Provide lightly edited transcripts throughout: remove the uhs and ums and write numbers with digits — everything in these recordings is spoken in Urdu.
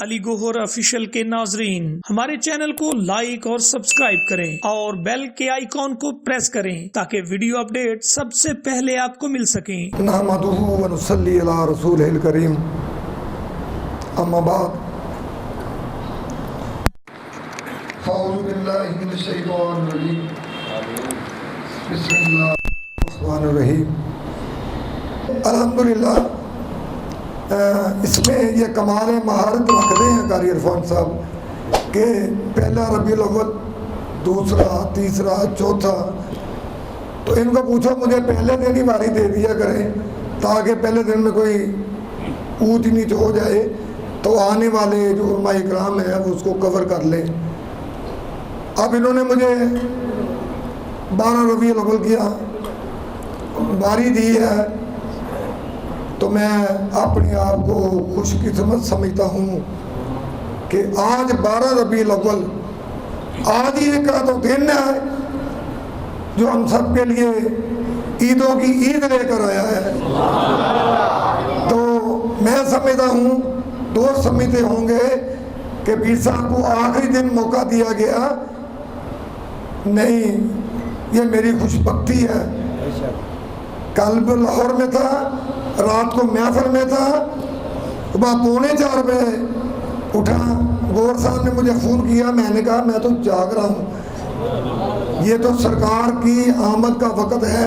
علی گوہر آفیشیل کے ناظرین، ہمارے چینل کو لائک اور سبسکرائب کریں اور بیل کے آئیکن کو پریس کریں تاکہ ویڈیو اپڈیٹ سب سے پہلے آپ کو مل سکیں۔ نحمدہ و نصلی علی رسولہ الکریم، اما بعد، اعوذ باللہ من الشیطان الرجیم، بسم اللہ الرحمن الرحیم۔ الحمدللہ اس میں یہ کمال مہارت رکھتے ہیں قاری عرفان صاحب کہ پہلا ربیع الاول، دوسرا، تیسرا، چوتھا، تو ان کو پوچھو مجھے پہلے دن ہی باری دے دیا کریں تاکہ پہلے دن میں کوئی اونچ نیچ ہو جائے تو آنے والے جو علماء اکرام ہیں وہ اس کو کور کر لیں۔ اب انہوں نے مجھے 12 ربیع الاول کیا باری دی ہے تو میں اپنے آپ کو خوش قسمت سمجھتا ہوں کہ آج 12 ربیع الاول، آج ہی کا تو دن ہے جو ہم سب کے لیے عیدوں کی عید لے کر آیا ہے۔ تو میں سمجھتا ہوں، دوست سمجھتے ہوں گے کہ پیر صاحب کو آخری دن موقع دیا گیا، نہیں، یہ میری خوش بختی ہے۔ کل لاہور میں تھا، رات کو محفل میں تھا، صبح 3:45 بجے اٹھا، گور صاحب نے مجھے فون کیا، میں نے کہا میں تو جاگ رہا ہوں، یہ تو سرکار کی آمد کا وقت ہے،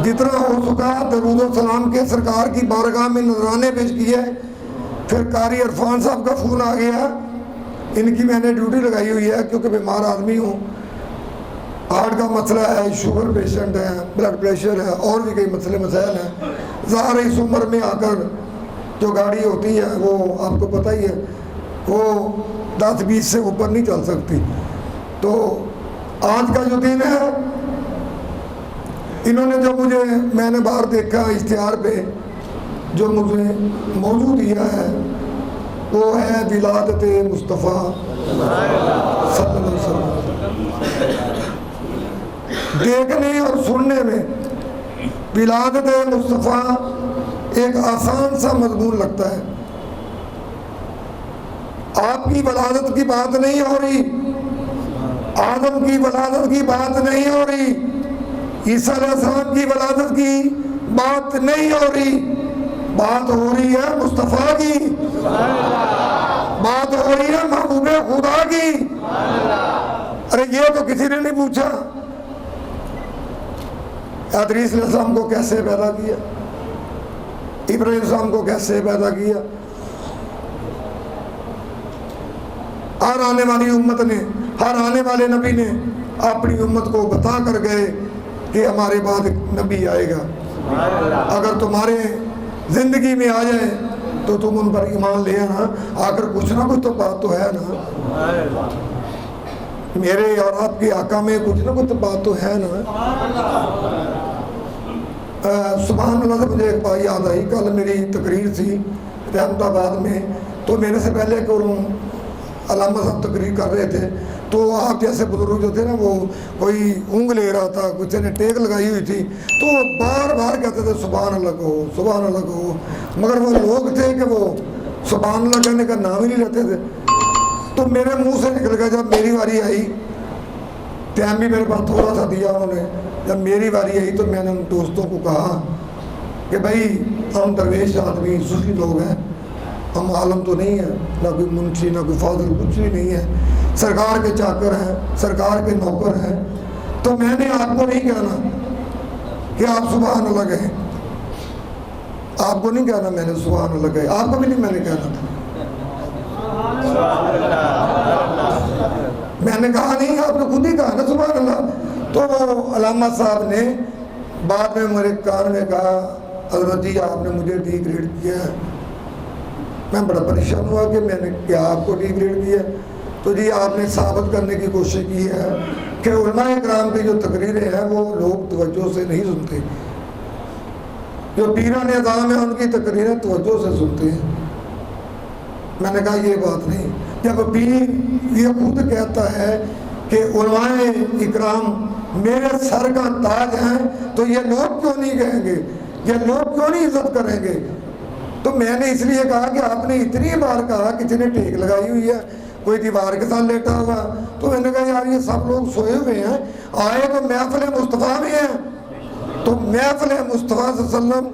جتنا ہو سکا درود و سلام کے سرکار کی بارگاہ میں نذرانے پیش کیے۔ پھر قاری عرفان صاحب کا فون آ گیا، ان کی میں نے ڈیوٹی لگائی ہوئی ہے کیونکہ بیمار آدمی ہوں، ہارٹ کا مسئلہ ہے، شوگر پیشنٹ ہے، بلڈ پریشر ہے، اور بھی کئی مسئلے مسائل ہیں۔ ظاہر اس عمر میں آ کر جو گاڑی ہوتی ہے وہ آپ کو پتہ ہی ہے، وہ 10-20 سے اوپر نہیں چل سکتی۔ تو آج کا جو دن ہے، انہوں نے جو مجھے، میں نے باہر دیکھا اشتہار پہ جو مجھے موضوع دیا ہے وہ ہے ولادت مصطفیٰ صلی اللہ علیہ وسلم۔ دیکھنے اور سننے میں ولادت مصطفیٰ ایک آسان سا مضمون لگتا ہے۔ آپ کی ولادت کی بات نہیں ہو رہی، آدم کی ولادت کی بات نہیں ہو رہی، عیسیٰ علیہ السلام کی ولادت کی بات نہیں ہو رہی، بات ہو رہی ہے مصطفیٰ کی، بات ہو رہی ہے محبوب خدا کی۔ ارے یہ تو کسی نے نہیں پوچھا ادریس علیہ السلام کو کیسے پیدا کیا، ابراہیم علیہ السلام کو کیسے پیدا کیا۔ ہر آنے والی امت نے، ہر آنے والے نبی نے اپنی امت کو بتا کر گئے کہ ہمارے بعد نبی آئے گا، اگر تمہارے زندگی میں آ جائے تو تم ان پر ایمان لے آنا، آخر کچھ نہ کچھ تو بات تو ہے نا، میرے اور آپ کے آقا میں کچھ نہ کچھ بات تو ہے نا۔ سبحان اللہ سے مجھے ایک بات یاد آئی، کل میری تقریر تھی رحمت آباد میں، تو میرے سے پہلے علامہ صاحب تقریر کر رہے تھے، تو آپ جیسے بزرگ جو تھے نا، وہ کوئی اونگ لے رہا تھا، کسی نے ٹیک لگائی ہوئی تھی، تو وہ بار بار کہتے تھے سبحان اللہ کہو، سبحان اللہ کہو، مگر وہ لوگ تھے کہ وہ سبحان اللہ کہنے کا نام ہی نہیں لیتے تھے۔ تو میرے منہ سے نکل گیا، جب میری باری آئی، ٹائم بھی میرے پاس تھوڑا سا دیا انہوں نے، جب میری باری آئی تو میں نے ان دوستوں کو کہا کہ بھائی ہم درویش آدمی صوفی لوگ ہیں، ہم عالم تو نہیں ہیں، نہ کوئی منشی نہ کوئی فاضل، کچھ بھی نہیں ہے، سرکار کے چاکر ہیں، سرکار کے نوکر ہیں، تو میں نے آپ کو نہیں کہنا کہ آپ سبحان اللہ کہیں، آپ کو نہیں کہنا میں نے سبحان اللہ کہیں، آپ کو بھی نہیں میں نے کہنا تھا، میں نے کہا نہیں، آپ نے خود ہی کہا نا سبحان اللہ۔ تو علامہ صاحب نے بعد میں میرے کان میں کہا حضرت جی آپ نے مجھے ڈی گریڈ کیا ہے۔ میں بڑا پریشان ہوا کہ میں نے کیا آپ کو ڈی گریڈ کیا، تو جی آپ نے ثابت کرنے کی کوشش کی ہے کہ علماء اکرام کی جو تقریریں ہیں وہ لوگ توجہ سے نہیں سنتے، جو پیران نظام ہیں ان کی تقریریں توجہ سے سنتے ہیں۔ میں نے کہا یہ بات نہیں، جب پیر یہ خود کہتا ہے کہ علماء اکرام میرے سر کا تاج ہیں تو یہ لوگ کیوں نہیں کہیں گے، یہ لوگ کیوں نہیں عزت کریں گے؟ تو میں نے اس لیے کہا کہ آپ نے اتنی بار کہا کہ جنہیں ٹیک لگائی ہوئی ہے، کوئی دیوار کے ساتھ لیٹا ہوا، تو میں نے کہا یار یہ سب لوگ سوئے ہوئے ہیں، آئے تو محفل مصطفیٰ میں ہیں، تو محفل مصطفیٰ صلی اللہ علیہ وسلم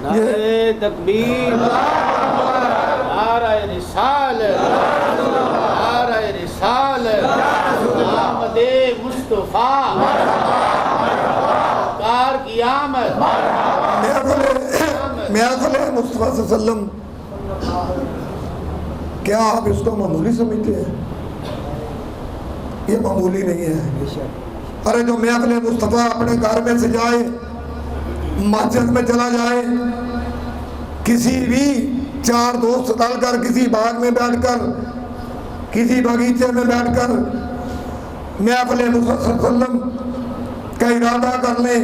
نعرہ تکبیر، نعرہ رسالت، نعرہ رسالت، آمد مصطفیٰ، کار کی آمد، محفل مصطفیٰ صلی اللہ علیہ وسلم، کیا آپ اس کو معمولی سمجھتے ہیں؟ یہ معمولی نہیں ہے۔ ارے جو محفل مصطفیٰ اپنے گھر میں سے جائے، مسجد میں چلا جائے، کسی بھی چار دوست ڈال کر کسی باغ میں بیٹھ کر، کسی باغیچے میں بیٹھ کر محفل مصطفیٰ صلی اللہ علیہ وسلم کا ارادہ کر لیں،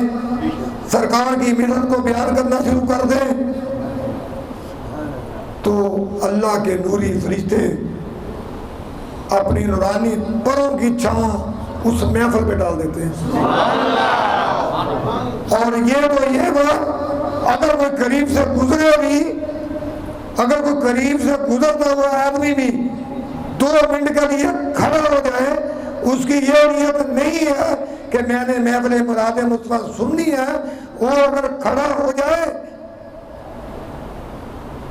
سرکار کی ملت کو بیان کرنا شروع کر دیں، تو اللہ کے نوری فرشتے اپنی نورانی پروں کی چھاں اس محفل پہ ڈال دیتے ہیں۔ اور یہ بات اگر کوئی قریب سے گزرے بھی، اگر کوئی قریب سے گزرتا ہوا آدمی بھی 2 منٹ کے لیے کھڑا ہو جائے، اس کی یہ نیت نہیں ہے کہ میں نے محفل مراد مصطفیٰ سننی ہے، وہ اگر کھڑا ہو جائے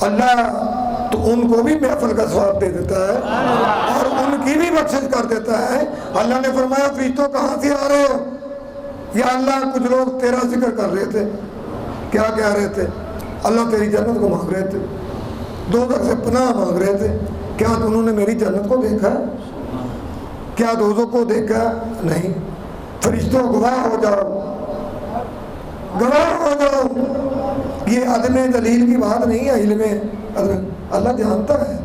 اللہ تو ان کو بھی محفل کا ثواب دے دیتا ہے اور ان کی بھی بخشش کر دیتا ہے۔ اللہ نے فرمایا فرشتوں کہاں سے آ رہے ہو؟ یا اللہ کچھ لوگ تیرا ذکر کر رہے تھے، کیا کہہ رہے تھے؟ اللہ تیری جنت کو مانگ رہے تھے، دوزخ سے پناہ مانگ رہے تھے۔ کیا انہوں نے میری جنت کو دیکھا؟ کیا دوزخ کو دیکھا؟ نہیں۔ فرشتوں گواہ ہو جاؤ، گواہ ہو جاؤ۔ یہ عدم دلیل کی بات نہیں ہے، علم اللہ جانتا ہے،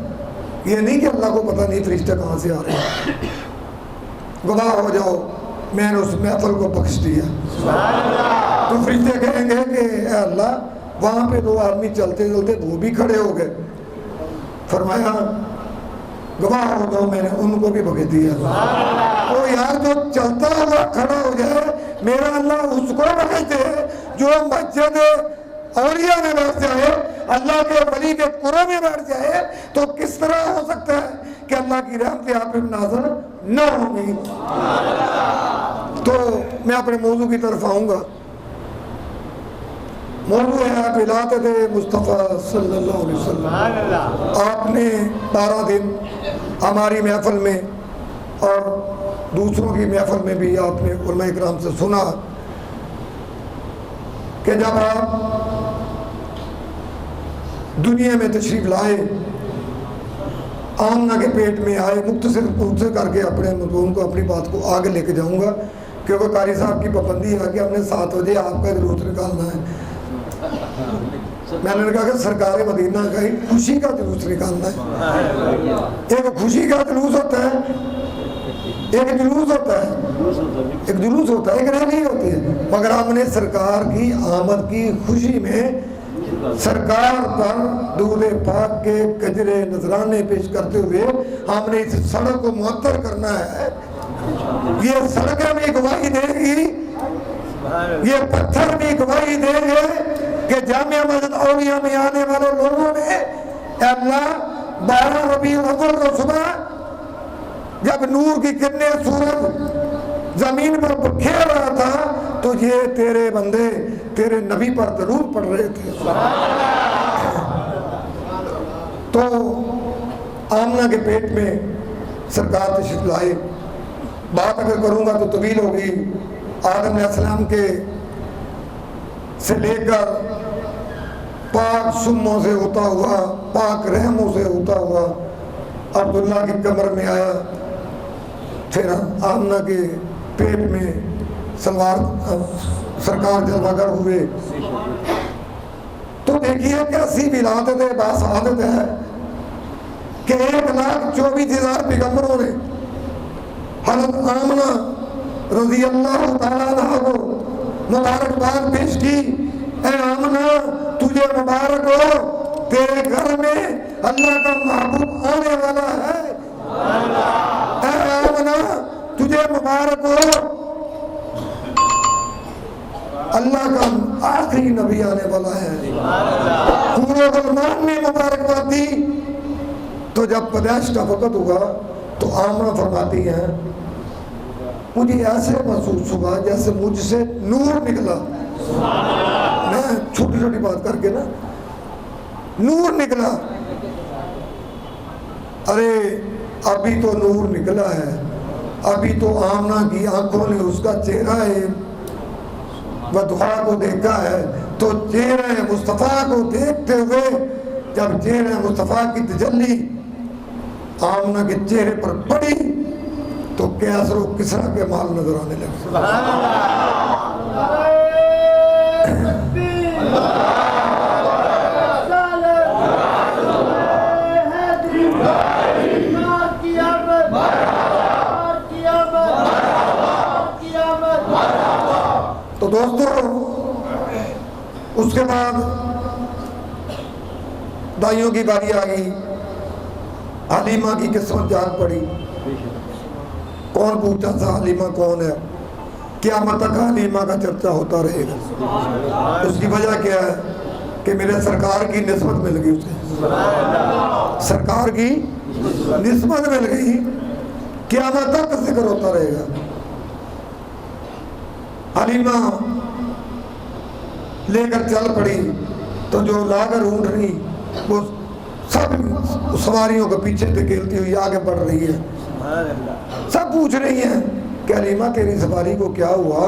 یہ نہیں کہ اللہ کو پتہ نہیں فرشتے کہاں سے آ رہے ہیں۔ گواہ ہو جاؤ میں نے اس محفل کو بخش دیا۔ تو فرشتے کہیں گے کہ اے اللہ وہاں پہ 2 آدمی چلتے چلتے وہ بھی کھڑے ہو گئے، فرمایا گواہ ہو جاؤ میں نے ان کو بھی بخش دیا۔ تو یار جو چلتا ہوا کھڑا ہو جائے، میرا اللہ اس کو بخش دے جو مسجد اولیاء میں بیٹھ جائے، اللہ کے ولی کے قرب میں بیٹھ جائے، تو کس طرح ہو سکتا ہے کہ اللہ کی رحمتیں آپ پہ نازل نہ ہوں گی؟ تو میں اپنے موضوع کی طرف آؤں گا۔ موضوع ہے ولادت مصطفیٰ صلی اللہ علیہ وسلم۔ آپ نے 12 دن ہماری محفل میں اور دوسروں کی محفل میں بھی آپ نے علماء اکرام سے سنا کہ جب آپ دنیا میں تشریف لائے، آمنہ کے پیٹ میں آئے، مختصر کر کے اپنے مضمون کو اپنی بات کو آگے لے کے جاؤں گا، کیونکہ قاری صاحب کی پابندی ہے کہ ہم نے 7 بجے آپ کا جلوس نکالنا ہے۔ میں نے کہا کہ سرکار مدینہ کا ایک خوشی کا جلوس نکالنا ہے۔ ایک خوشی کا جلوس ہوتا ہے، ایک جلوس ہوتا ہے، ایک جلوس ہوتا ہے، ایک ریلی ہوتی ہے، مگر ہم نے سرکار کی آمد کی خوشی میں سرکار پر درود پاک کے گجرے نذرانے پیش کرتے ہوئے ہم نے اس سڑک کو معطر کرنا ہے۔ یہ سڑکیں بھی گواہی دے گی، یہ پتھر بھی گواہی دے گے کہ جامعہ مسجد اولیاء میں آنے والے لوگوں نے اے اللہ 12 ربیع الاول کو صبح جب نور کی کرنیں سورج زمین پر بکھیر رہا تھا تو یہ تیرے بندے تیرے نبی پر درود پڑھ رہے تھے۔ تو آمنہ کے پیٹ میں سرکار تشریف لائے۔ بات اگر کروں گا تو طویل ہوگی۔ آدم علیہ السلام کے سے لے کر پاک سموں سے ہوتا ہوا، پاک رحموں سے ہوتا ہوا عبداللہ کی کمر میں آیا، پھر آمنہ کے پیٹ میں سرکار جلوہ گر ہوئے۔ تو دیکھیے کیسی ولادت باسعادت ہے کہ 1,24,000 پیغمبروں نے حضرت آمنہ رضی اللہ تعالیٰ عنہ کو مبارکباد پیش کی۔ اے آمنہ تجھے مبارک ہو، تیرے گھر میں اللہ کا محبوب آنے والا ہے۔ اے آمنہ تجھے مبارک ہو، اللہ کا آخری نبی آنے والا ہے. پورے غلمان نے مبارکباد دی. تو جب پیدائش کا وقت ہوا تو آمنہ فرماتی ہیں مجھے ایسے محسوس ہوا جیسے مجھ سے نور نکلا. میں چھوٹی چھوٹی بات کر کے نا نور نکلا. ارے ابھی تو نور نکلا ہے, ابھی تو آمنہ کی آنکھوں نے اس کا چہرہ وضحا کو دیکھا ہے. تو چہرہ مصطفیٰ کو دیکھتے ہوئے جب چہرہ مصطفیٰ کی تجلی آمنہ کے چہرے پر پڑی تو کیسر و کسرا کے مال نظر آنے لگے. تو دوستو اس کے بعد دائیوں کی باری آ گئی. حلیمہ کی قسمت جان پڑی. کون پوچھا تھا حلیمہ کون ہے؟ قیامت تک حلیمہ کا چرچا ہوتا رہے گا. اس کی وجہ کیا ہے کہ میرے سرکار کی نسبت مل گئی. اسے سرکار کی نسبت مل گئی, قیامت تک ذکر ہوتا رہے گا. حلیمہ لے کر چل پڑی تو جو لا کر اونٹ رہی وہ سب سواریوں کے پیچھے دھکیلتی ہوئی آگے بڑھ رہی ہے. سب پوچھ رہی ہیں کہ حلیمہ تیری سواری کو کیا ہوا؟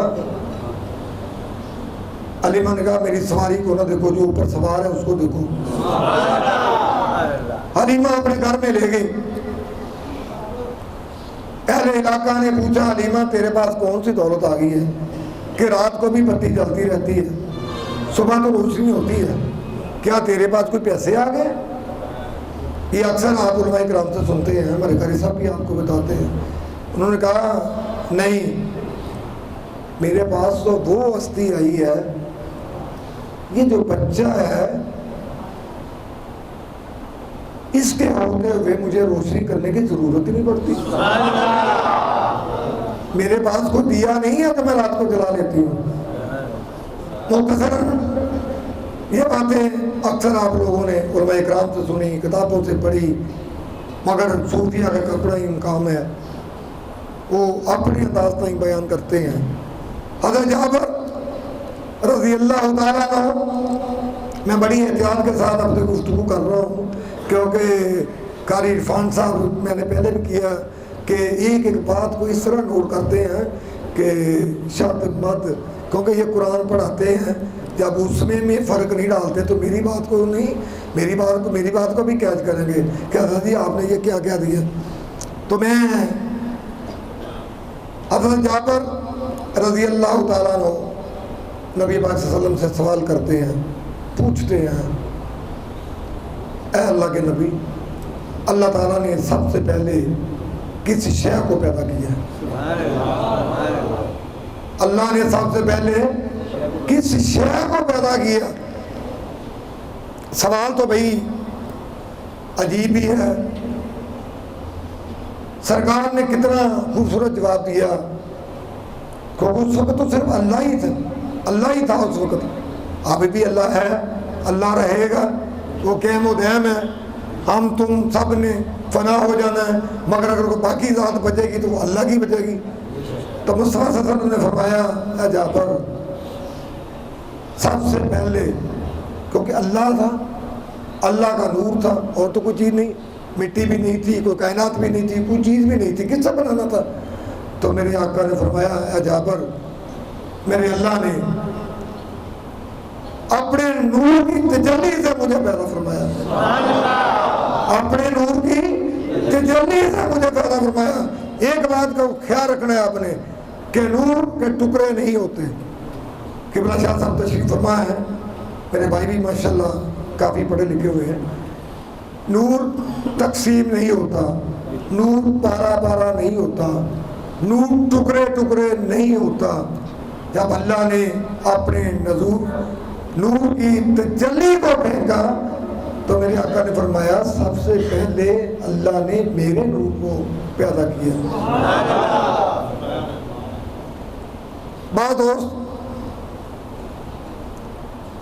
حلیمہ نے کہا میری سواری کو نہ دیکھو, جو اوپر سوار ہے اس کو دیکھو. حلیمہ اپنے گھر میں لے گئی. اہل علاقہ نے پوچھا حلیمہ تیرے پاس کون سی دولت آ گئی ہے کہ رات کو بھی بتی جلتی رہتی ہے, صبح تو روشنی ہوتی ہے, کیا تیرے پاس کوئی پیسے آ گئے؟ یہ اکثر آپ علماء کرام سے سنتے ہیں, ہمارے قاری صاحب بھی آپ کو بتاتے ہیں. انہوں نے کہا نہیں, میرے پاس تو وہ ہستی آئی ہے, یہ جو بچہ ہے اس کے ہوتے ہوئے مجھے روشنی کرنے کی ضرورت ہی نہیں پڑتی. میرے پاس کوئی دیا نہیں ہے تو میں رات کو جلا لیتی ہوں. مختصراً یہ باتیں اکثر آپ لوگوں نے علماء اکرام سے سنی, کتابوں سے پڑھی, مگر صوفیہ کا اپنا ہی مقام ہے, وہ اپنی انداز میں بیان کرتے ہیں. حضرت جابر رضی اللہ تعالیٰ عنہ, میں بڑی احتیاط کے ساتھ اپنے گفتگو کر رہا ہوں کیونکہ قاری عرفان صاحب میں نے پہلے بھی کیا کہ ایک ایک بات کو اس طرح نوٹ کرتے ہیں کہ شرط مت, کیونکہ یہ قرآن پڑھاتے ہیں, جب اس میں فرق نہیں ڈالتے تو میری بات کو نہیں, میری بات کو بھی کیچ کریں گے کہ حضرت جی آپ نے یہ کیا کیا دیا. تو میں حضرت جابر رضی اللہ تعالیٰ عنہ نبی پاک صلی اللہ علیہ وسلم سے سوال کرتے ہیں, پوچھتے ہیں اے اللہ کے نبی, اللہ تعالیٰ نے سب سے پہلے کس شے کو پیدا کیا؟ اللہ نے سب سے پہلے کس شے کو پیدا کیا؟ سوال تو بھئی عجیب ہی ہے. سرکار نے کتنا خوبصورت جواب دیا کہ اس وقت تو صرف اللہ ہی تھا, اللہ ہی تھا اس وقت. ابھی بھی اللہ ہے, اللہ رہے گا, وہ قیم و دائم ہے. ہم تم سب نے فنا ہو جانا ہے, مگر اگر کوئی باقی ذات بچے گی تو وہ اللہ کی بچے گی. تو مصطفیٰ صلی اللہ علیہ وسلم نے فرمایا اے جعفر, سب سے پہلے کیونکہ اللہ تھا, اللہ کا نور تھا, اور تو کوئی چیز نہیں, مٹی بھی نہیں تھی, کوئی کائنات بھی نہیں تھی, کوئی چیز بھی نہیں تھی, کس سے بنانا تھا؟ تو میرے آقا نے فرمایا اے جعفر, میرے اللہ نے اپنے نور کی تجلی سے مجھے پیدا فرمایا, اپنے نور کی تجلی سے مجھے پیدا فرمایا. ایک بات کا خیال رکھنا ہے آپ نے کہ نور کے ٹکڑے نہیں ہوتے. قبلہ شاہ صاحب تشریف فرما ہے, میرے بھائی بھی ماشاءاللہ کافی پڑھے لکھے ہوئے ہیں. نور تقسیم نہیں ہوتا, نور پارا پارا نہیں ہوتا, نور ٹکڑے ٹکڑے نہیں ہوتا. جب اللہ نے اپنے نور کی تجلی کو پھینکا تو میرے آقا نے فرمایا سب سے پہلے اللہ نے میرے نور کو پیدا کیا. بات دوست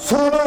16,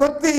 32,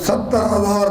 70,000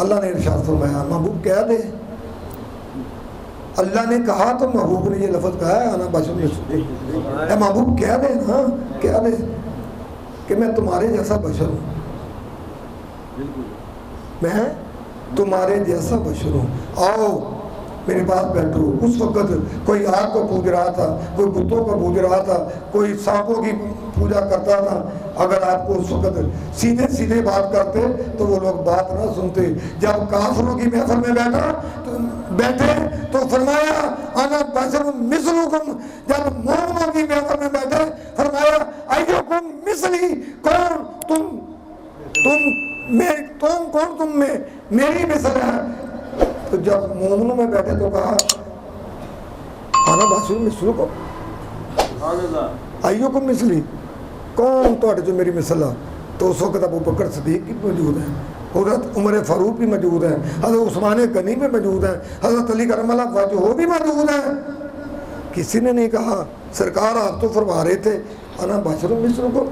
اللہ نے ارشاد فرمایا محبوب کہہ دے، اللہ نے کہا تو محبوب نے یہ لفظ کہا ہے انا بشر مثلکم، اے محبوب کہہ دے نا، کہہ دے کہ میں تمہارے جیسا بشر ہوں، میں تمہارے جیسا بشر ہوں، آؤ میرے پاس بیٹھو۔ اس وقت کوئی آگ کو پوج رہا تھا، کوئی بتوں کو پوج رہا تھا، کوئی سانپوں کی پوجا کرتا تھا، اگر آپ کو اس وقت سیدھے سیدھے بات کرتے تو وہ لوگ بات نہ سنتے۔ جب کافروں کی محفل میں بیٹھے تو فرمایا انا بشر مثلکم، جب مومنوں کی محفل میں بیٹھے فرمایا ایکم مثلی، کون تم میں میری مثل ہے۔ تو جب مومنوں میں بیٹھے تو کہا انا بشر مثلکم ایکم مثلی، کون تو جو میری مثل ہے؟ تو اس وقت ابو بکر صدیق بھی موجود ہیں، حضرت عمر فاروق بھی موجود ہیں، حضرت عثمان غنی بھی موجود ہیں، حضرت علی کرم اللہ وجہہ بھی موجود ہیں۔ کسی نے نہیں کہا سرکار آپ تو فرما رہے تھے انا بشر مثلکم،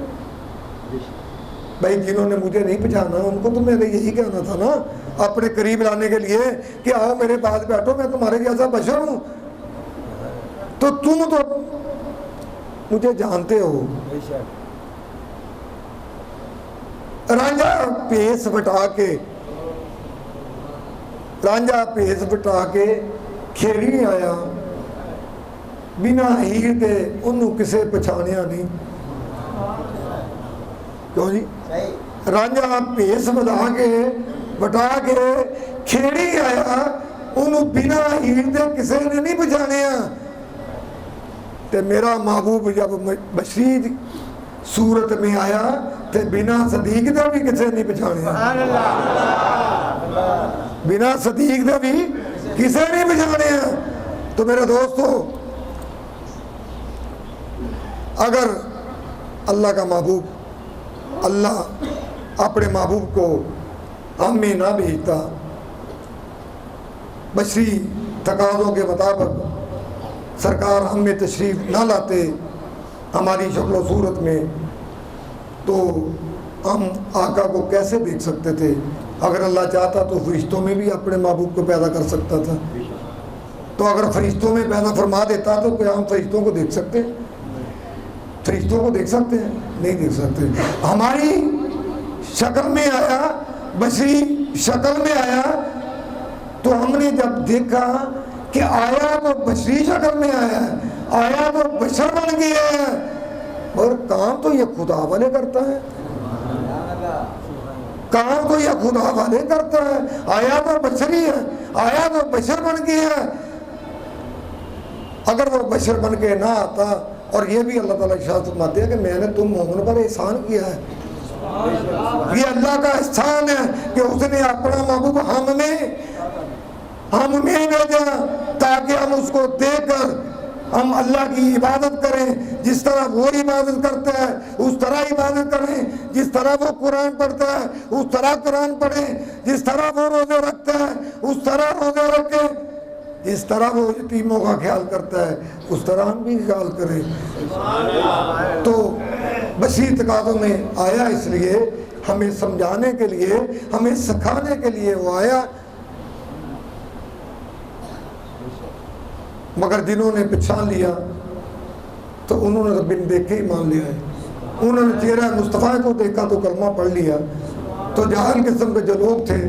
بھائی جنہوں نے مجھے نہیں پہچانا ان کو تو میں نے یہی کہنا تھا نا اپنے قریب لانے کے لیے کہ آؤ میرے پاس بیٹھو، میں تمہارے جیسا بشر ہوں، تو تم تو مجھے جانتے ہو۔ رانجھا پیس بٹا کے کھیری آیا، بنا ہیر دے انہوں کسے پچھانیا نہیں۔ کیوں جی؟ رانجھا پیس بٹا کے کھیری آیا، انہوں بنا ہیر دے کسے نے نہیں پچھانیا۔ تے میرا محبوب جب بشری صورت میں آیا تے بنا صدیق دے بھی کسے نہیں پہچانیا، بنا صدیق دے بھی کسے نہیں پہچانیا۔ تو میرے دوستو، اگر اللہ کا محبوب، اللہ اپنے محبوب کو ہمیں نہ بھیجتا، بشری تقاضوں کے مطابق سرکار ہم میں تشریف نہ لاتے ہماری شکل و صورت میں، تو ہم آقا کو کیسے دیکھ سکتے تھے؟ اگر اللہ چاہتا تو فرشتوں میں بھی اپنے محبوب کو پیدا کر سکتا تھا، تو اگر فرشتوں میں پیدا فرما دیتا تو کیا ہم فرشتوں کو دیکھ سکتے ہیں؟ فرشتوں کو دیکھ سکتے ہیں؟ نہیں دیکھ سکتے۔ ہماری شکل میں آیا، بشری شکل میں آیا، تو ہم نے جب دیکھا کہ آیا تو بشری شکل میں آیا تو بشر بن گیا ہے، اور کام تو یہ خدا والے کرتا ہے، کام تو یہ خدا والے کرتا ہے۔ آیا تو بشری ہے، آیا تو بشر بن گیا ہے۔ اگر وہ بشر بن کے نہ آتا، اور یہ بھی اللہ تعالیٰ ارشاد فرماتے ہیں کہ میں نے تم مومن پر احسان کیا ہے، یہ اللہ کا احسان ہے کہ اس نے اپنا محبوب ہم میں بھیجا تاکہ ہم اس کو دیکھ کر ہم اللہ کی عبادت کریں، جس طرح وہ عبادت کرتا ہے اس طرح عبادت کریں، جس طرح وہ قرآن پڑھتا ہے اس طرح قرآن پڑھیں، جس طرح وہ روزے رکھتا ہے اس طرح روزے رکھیں، جس طرح وہ یتیموں کا خیال کرتا ہے اس طرح ہم بھی خیال کریں۔ تو بشری تقاضوں میں آیا، اس لیے ہمیں سمجھانے کے لیے، ہمیں سکھانے کے لیے وہ آیا، مگر جنہوں نے پہچان لیا تو انہوں نے بن دیکھے ہی مان لیا ہے، انہوں نے چہرہ مصطفیٰ کو دیکھا تو کلمہ پڑھ لیا۔ تو جاہل قسم کے جو لوگ تھے،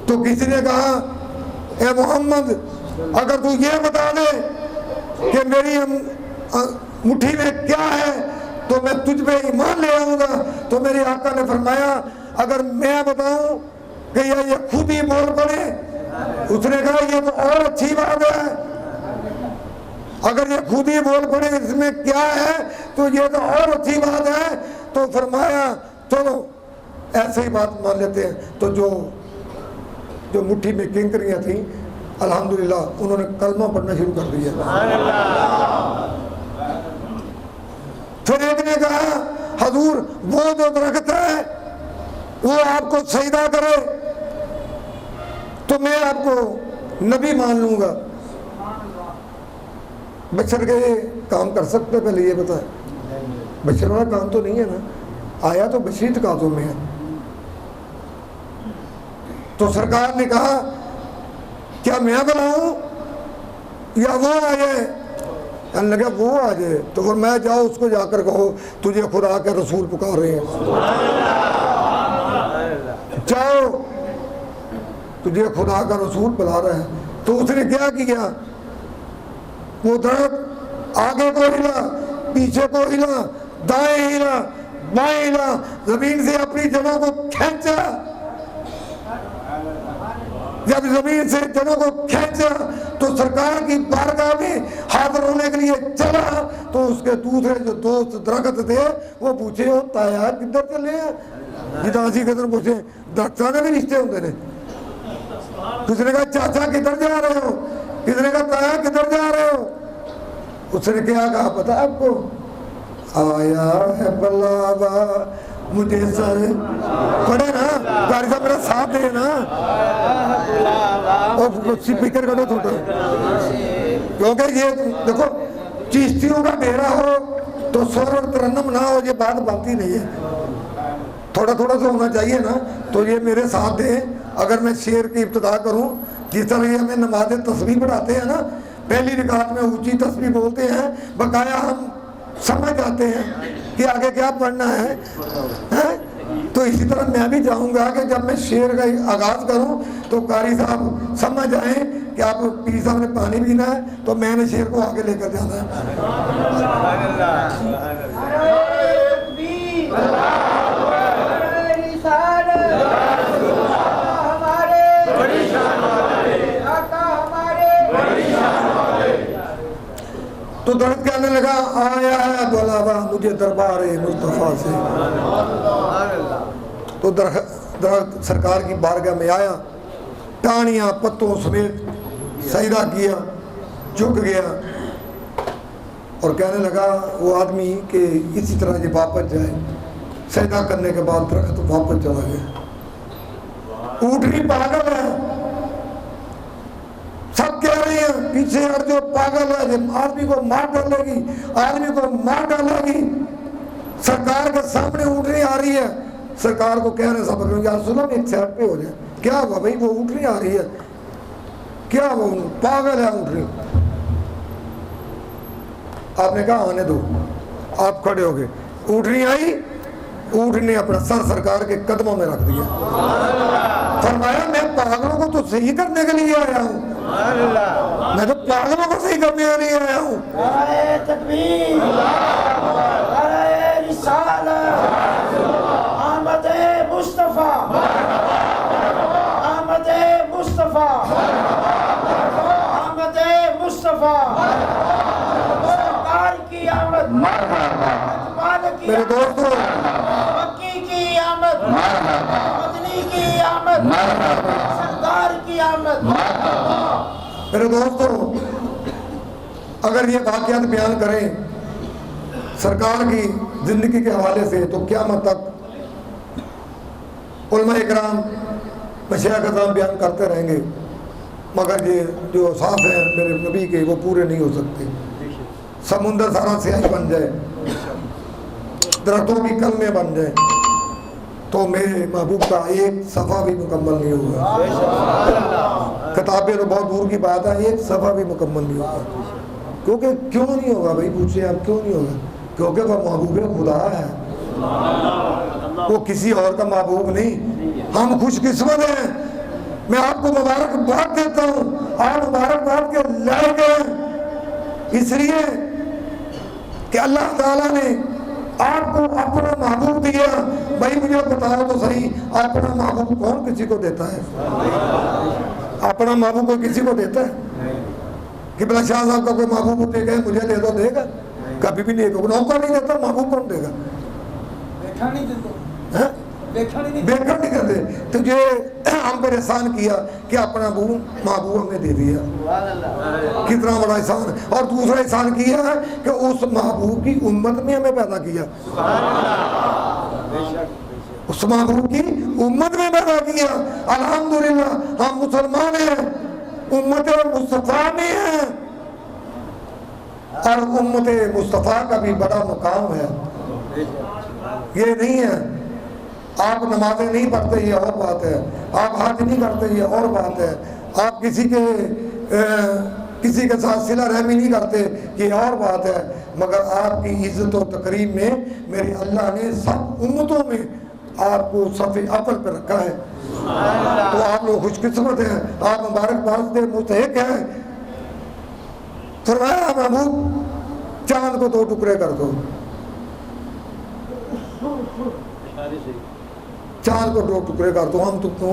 تو کسی نے کہا اے محمد اگر تو یہ بتا دے کہ میری مٹھی میں کیا ہے تو میں تجھ پہ ایمان لے آؤں گا، تو میرے آقا نے فرمایا اگر میں بتاؤں کہ یہ خود ہی بول پڑے، اس نے کہا یہ تو اور اچھی بات ہے، اگر یہ خود ہی بول پڑے اس میں کیا ہے تو یہ تو اور اچھی بات ہے۔ تو فرمایا چلو ایسے ہی بات مان لیتے ہیں۔ تو جو مٹھی میں کنکریاں تھیں الحمدللہ انہوں نے کلمہ پڑھنا شروع کر دیا۔ پھر ایک نے کہا حضور وہ جو درخت ہے وہ آپ کو سجدہ کرے تو میں آپ کو نبی مان لوں گا۔ بشر کے کام کر سکتے؟ پہلے یہ بتائیں، بشر والا کام تو نہیں ہے نا، آیا تو بشری تقاضوں میں ہے۔ تو سرکار نے کہا کیا میں بلاؤں یا وہ آ جائے؟ کہنے لگا وہ آ جائے. تو پھر میں جاؤ اس کو جا کر کہو تجھے خدا کے رسول پکار رہے ہیں. جاؤ تجھے خدا کا رسول بلا رہا ہے. تو اس نے کیا کیا؟ وہ درخت آگے کو ہلا، پیچھے کو ہلا، دائیں ہلا، بائیں ہلا، زمین سے اپنی جڑوں کو کھینچا. جب زمین سے جڑوں کو کھینچا تو سرکار کی بارگاہ میں حاضر ہونے کے لیے چلا. تو اس کے دوسرے جو دوست درخت تھے وہ پوچھے ہوتا ہے کدھر چلے ہیں؟ جداسی کے دن پوچھے درختوں نے بھی رشتے ہوتے ہیں. کسی نے کہا چاچا کدھر جا رہے ہو؟ کسی نے کہا تایا کدھر جا رہے ہو؟ اس نے کیا کہا پتا آپ کو؟ آیا ہے بلاوا مجھے سر پڑھے نا قاری صاحب میرا ساتھ دے نا. اور سپیکر کرو تھوڑا کیونکہ یہ دیکھو چیشتیوں کا میرا ہو تو سر اور ترنم نہ ہو یہ بات بنتی نہیں ہے. تھوڑا تھوڑا سا ہونا چاہیے نا. تو یہ میرے ساتھ دیں اگر میں شعر کی ابتدا کروں. جس طرح یہ ہمیں نماز تسبیح پڑھاتے ہیں نا پہلی رکعت میں اونچی تسبیح بولتے ہیں بقایا ہم سمجھ آتے ہیں کہ آگے کیا پڑھنا ہے. تو اسی طرح میں بھی چاہوں گا کہ جب میں شعر کا آغاز کروں تو قاری صاحب سمجھ جائیں کہ آپ پیر صاحب نے پانی پینا ہے تو میں نے شعر کو آگے لے کر جانا ہے. تو درخت کہنے لگا آیا ہے بلاوا مجھے دربار مصطفیٰ سے. تو درخت سرکار کی بارگاہ میں آیا، ٹانیاں پتوں سمیت سجدہ کیا، جھک گیا اور کہنے لگا وہ آدمی کہ اسی طرح یہ واپس جائے. سجدہ کرنے کے بعد درخت واپس چلا گیا. اونٹنی پاگل ہے، سب کہہ رہے ہیں پیچھے ہٹ جو پاگل ہے، آدمی کو مار ڈالے گی، آدمی کو مار ڈالے گی. سرکار کے سامنے اونٹنی آ رہی ہے. سرکار کو کہہ رہے سب یا رسول اللہ ایک سائڈ پہ ہو جائے. کیا ہوا بھائی وہ اونٹنی آ رہی ہے، کیا وہ پاگل ہے اونٹنی. آپ نے کہا آنے دو. آپ کھڑے ہو گئے. اونٹنی آئی، اونٹنی نے اپنا سر سرکار کے قدموں میں رکھ دیا. فرمایا میں پاگلوں کو تو صحیح کرنے کے لیے آیا ہوں، میں تو پاگلوں کو صحیح کرنے کے لیے آیا ہوں. نعرہ تکبیر، نعرہ رسالت، آمد مصطفیٰ، آمد مصطفیٰ، آمد مصطفیٰ، سرکار کی آمد، میرے دوستو مکی کی آمد، مدنی کی آمد، سرکار کی آمد. میرے دوستو اگر یہ واقعات بیان کریں سرکار کی زندگی کے حوالے سے تو قیامت تک علماء اکرام مشائخ اعظام بیان کرتے رہیں گے، مگر یہ جو احساس ہیں میرے نبی کے وہ پورے نہیں ہو سکتے. سمندر سارا سیاہی بن جائے، درختوں کی کلمیں بن جائیں تو میرے محبوب کا ایک صفحہ بھی مکمل نہیں ہوگا. کتابیں تو بہت دور کی بات ہے، ایک صفحہ بھی مکمل نہیں ہوگا. کیونکہ کیوں نہیں ہوگا بھائی پوچھیں آپ کیوں نہیں ہوگا؟ کیونکہ وہ محبوب خدا ہے، وہ کسی اور کا محبوب نہیں. ہم خوش قسمت ہیں. میں آپ کو مبارکباد دیتا ہوں، آپ مبارکباد کے لائق ہیں اس لیے کہ اللہ تعالیٰ نے آپ کو اپنا محبوب دیا. بھائی مجھے بتاؤ تو صحیح اپنا محبوب کون کسی کو دیتا ہے؟ اپنا محبوب کو کسی کو دیتا ہے؟ کہ بلا شاہ صاحب کا کوئی محبوب دے گا مجھے دے دو، دے گا؟ کبھی بھی نہیں دے گا. نوکر نہیں دیتا، محبوب کون دے گا؟ بیکر نہیں کرتے. تجھے ہم پر احسان کیا کہ اپنا محبوب ہمیں دے دیا، کتنا بڑا احسان. اور دوسرا احسان کیا ہے کہ اس محبوب کی امت میں ہمیں پیدا کیا، اس محبوب کی امت میں پیدا کیا. الحمدللہ ہم مسلمان ہیں، امت مصطفیٰ میں ہیں، اور امت مصطفیٰ کا بھی بڑا مقام ہے. یہ نہیں ہے آپ نمازیں نہیں پڑھتے یہ اور بات ہے، آپ حج نہیں کرتے یہ اور بات ہے، آپ کسی کے ساتھ صلہ رحمی نہیں کرتے یہ اور بات ہے، مگر آپ کی عزت و تکریم میں میرے اللہ نے سب امتوں میں آپ کو صف اول پہ رکھا ہے۔ تو آپ لوگ خوش قسمت ہیں، آپ مبارکباد کے مستحق ہیں۔ فرمایا محبوب چاند کو 2 ٹکڑے کر دو، چاند کو 2 ٹکڑے کر دو، ہم تم کو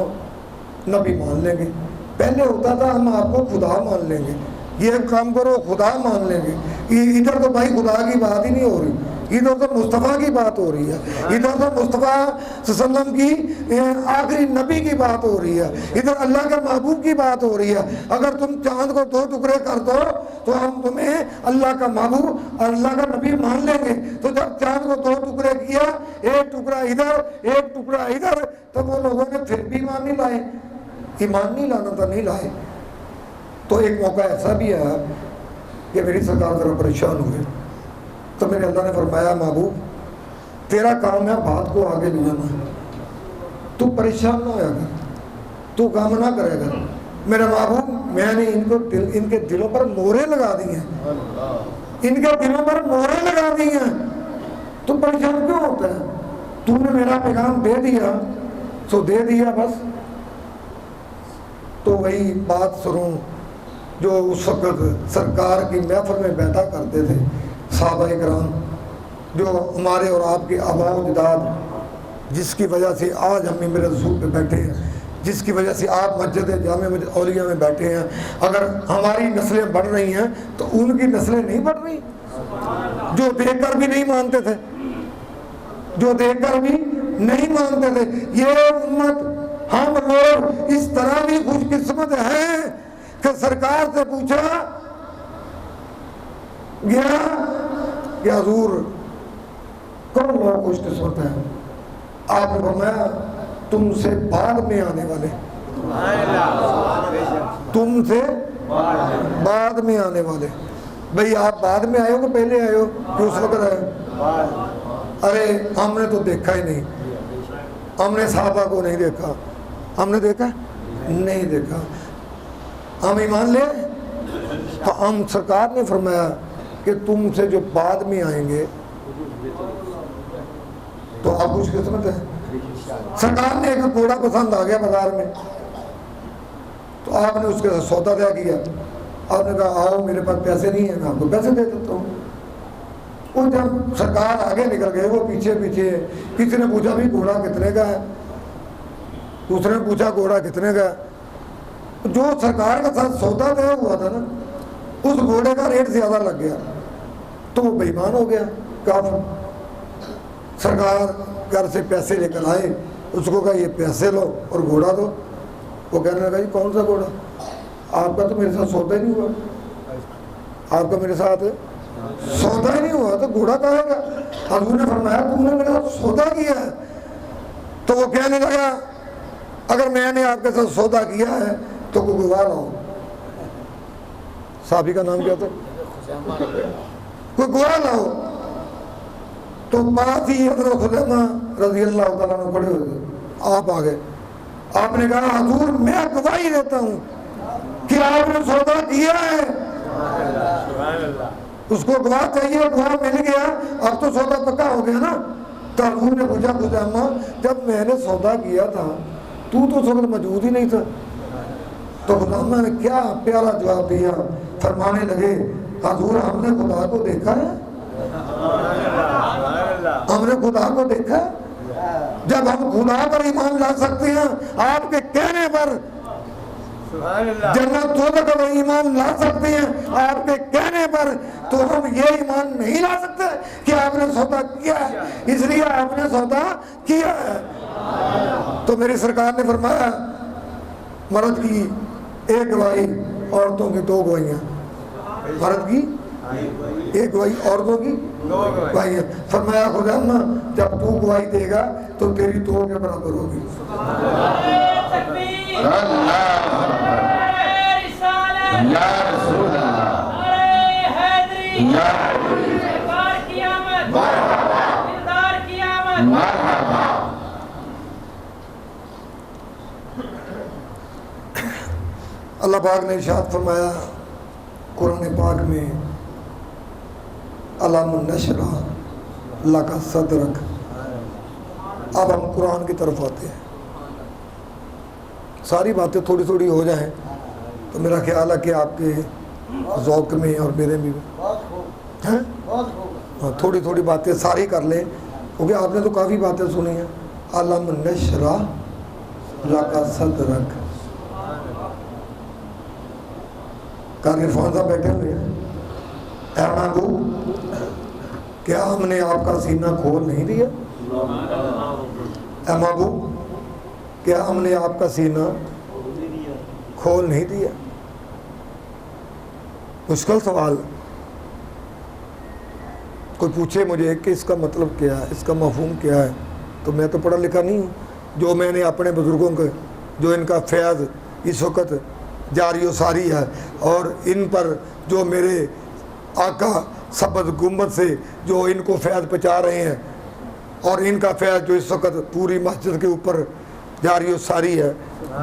نبی مان لیں گے۔ پہلے ہوتا تھا ہم آپ کو خدا مان لیں گے، یہ کام کرو خدا مان لیں گے، ادھر تو بھائی خدا کی بات ہی نہیں ہو رہی، ادھر تو مصطفیٰ کی بات ہو رہی ہے، ادھر تو مصطفیٰ صلی اللہ علیہ وسلم کی آخری نبی کی بات ہو رہی ہے، ادھر اللہ کے محبوب کی بات ہو رہی ہے۔ اگر تم چاند کو 2 ٹکڑے کر دو تو ہم تمہیں اللہ کا محبوب اور اللہ کا نبی مان لیں گے۔ تو جب چاند کو 2 ٹکڑے کیا، 1 ٹکڑا ادھر 1 ٹکڑا ادھر، تو وہ لوگوں نے پھر بھی ایمان نہیں لائے، ایمان نہیں لانا تھا، نہیں لائے۔ تو ایک موقع ایسا بھی ہے کہ میری سرکار ذرا پریشان ہوئے، تو میرے اللہ نے فرمایا محبوب تیرا کام ہے بات کو آگے لے جانا، تو پریشان نہ ہویا کر، تو کام نہ کرے گا۔ میرے محبوب میں نے ان کے دلوں پر مہریں لگا دی ہیں، ان کے دلوں پر مہریں لگا دی ہیں، تو پریشان کیوں ہوتا ہے؟ تو نے میرا پیغام دے دیا سو دے دیا بس۔ تو وہی بات سنوں جو اس وقت سرکار کی محفل میں بیٹھا کرتے تھے صحابہ کرام، جو ہمارے اور آپ کے آباء و اجداد، جس کی وجہ سے آج ہم میرے رسول پہ بیٹھے ہیں، جس کی وجہ سے آپ مسجد جامع اولیاء میں بیٹھے ہیں۔ اگر ہماری نسلیں بڑھ رہی ہیں تو ان کی نسلیں نہیں بڑھ رہی، جو دیکھ کر بھی نہیں مانتے تھے، جو دیکھ کر بھی نہیں مانتے تھے۔ یہ امت ہم لوگ اس طرح بھی خوش قسمت ہیں کہ سرکار سے پوچھا گیا کہ حضور کون لوگ خوش قسمت ہیں؟ آپ نے فرمایا تم سے بعد میں آنے والے، تم سے بعد میں آنے والے۔ بھئی آپ بعد میں آئے ہو کہ پہلے آئے ہو کہ اس وقت آئے؟ ارے ہم نے تو دیکھا ہی نہیں، ہم نے صحابہ کو نہیں دیکھا، ہم نے دیکھا نہیں دیکھا، ہم ایمان لے۔ تو ہم سرکار نے فرمایا کہ تم سے جو بعد میں آئیں گے تو آپ خوش قسمت ہیں۔ سرکار نے ایک گھوڑا پسند آ گیا بازار میں، تو آپ نے اس کے ساتھ سودا طے کیا۔ آپ نے کہا آؤ میرے پاس پیسے نہیں ہیں، میں آپ کو پیسے دے دیتا ہوں۔ وہ جب سرکار آگے نکل گئے، وہ پیچھے پیچھے، کسی نے پوچھا بھی گھوڑا کتنے کا ہے، دوسرے نے پوچھا گھوڑا کتنے کا ہے۔ جو سرکار کے ساتھ سودا طے ہوا تھا نا، اس گھوڑے کا ریٹ زیادہ لگ گیا، تو وہ بے ایمان ہو گیا کافر۔ سرکار گھر سے پیسے لے کر آئے، اس کو کہا یہ پیسے لو اور گھوڑا دو۔ وہ کہنے لگا جی کون سا گھوڑا؟ آپ کا تو میرے ساتھ سودا ہی نہیں ہوا، آپ کا میرے ساتھ سودا ہی نہیں ہوا تو گھوڑا کہے گا؟ حضور نے فرمایا تم نے میرے ساتھ سودا کیا ہے۔ تو وہ کہنے لگا اگر میں نے آپ کے ساتھ سودا کیا ہے تو کوئی گواہ لاؤ۔ صحابی کا نام کیا تھا؟ کوئی گواہ لاؤ۔ تو بات ہی حضرت خزیمہ رضی اللہ تعالیٰ عنہ کھڑے ہوئے، آپ آ گئے۔ آپ نے کہا حضور میں گواہی دیتا ہوں کہ آپ نے سودا کیا ہے۔ اس کو گواہ چاہیے، گواہ مل گیا، اب تو سودا پکا ہو گیا نا۔ تو حضور نے پوچھا خزیمہ جب میں نے سودا کیا تھا تو اس وقت موجود ہی نہیں تھا؟ تو خزیمہ نے کیا پیارا جواب دیا، فرمانے لگے حضور ہم نے خدا کو دیکھا ہے، ہم نے خدا کو دیکھا ہے۔ جب ہم خدا پر ایمان لا سکتے ہیں آپ کے کہنے پر، جنت دوزخ پر ایمان لا سکتے ہیں آپ کے کہنے پر، تو ہم یہ ایمان نہیں لا سکتے کہ آپ نے سودا کیا ہے، اس لیے آپ نے سودا کیا ہے۔ تو میری سرکار نے فرمایا مرد کی 1 گواہی، عورتوں کی 2 گواہیاں، مرد کی 1 گواہی، عورتوں کی 2 گواہیاں۔ فرمایا خزیمہ جب تو گواہی دے گا تو تیری 2 کے برابر ہوگی۔ اللہ پاک نے ارشاد فرمایا قرآن پاک میں علم نشرح لک صدرک. اب ہم قرآن کی طرف آتے ہیں. ساری باتیں تھوڑی تھوڑی ہو جائیں تو میرا خیال ہے کہ آپ کے ذوق میں اور میرے میں تھوڑی تھوڑی باتیں ساری کر لیں, کیونکہ آپ نے تو کافی باتیں سنی ہیں. علم نشرح لک صدرک. قاری عرفان صاحب بیٹھے ہوئے ہیں. اے محبوب کیا ہم نے آپ کا سینہ کھول نہیں دیا؟ اے محبوب کیا ہم نے آپ کا سینہ کھول نہیں دیا؟ مشکل سوال. کوئی پوچھے مجھے کہ اس کا مطلب کیا ہے, اس کا مفہوم کیا ہے, تو میں تو پڑھا لکھا نہیں ہوں. جو میں نے اپنے بزرگوں کے جو ان کا فیض اس وقت جاری و ساری ہے, اور ان پر جو میرے آقا سبز گنبد سے جو ان کو فیض پہنچا رہے ہیں, اور ان کا فیض جو اس وقت پوری مسجد کے اوپر جاری و ساری ہے,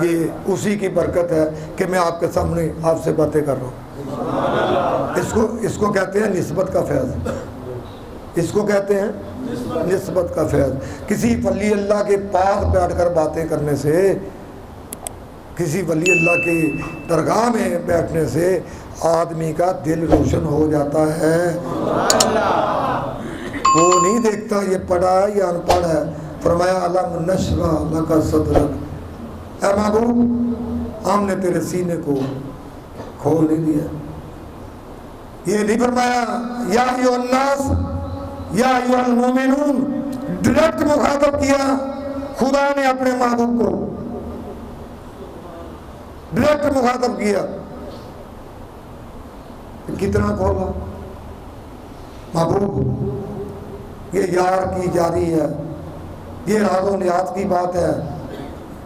یہ اسی کی برکت ہے کہ میں آپ کے سامنے آپ سے باتیں کر رہا ہوں. اس کو کہتے ہیں نسبت کا فیض. اس کو کہتے ہیں نسبت کا فیض. کسی ولی اللہ کے پاس بیٹھ کر باتیں کرنے سے, کسی ولی اللہ کی درگاہ میں بیٹھنے سے آدمی کا دل روشن ہو جاتا ہے. وہ نہیں دیکھتا یہ پڑھا ہے یا ان پڑھ ہے. فرمایا علم نشرح لک صدرک. اے محبوب ہم نے تیرے سینے کو کھول نہیں دیا. یہ نہیں فرمایا یا ایھا الناس یا ایھا المومنون. ڈائریکٹ مخاطب کیا خدا نے اپنے محبوب کو, ڈائریکٹ مخاطب کیا. کتنا کھولا محبوب, یہ یار کی جاری ہے, یہ راز و نیاز کی بات ہے,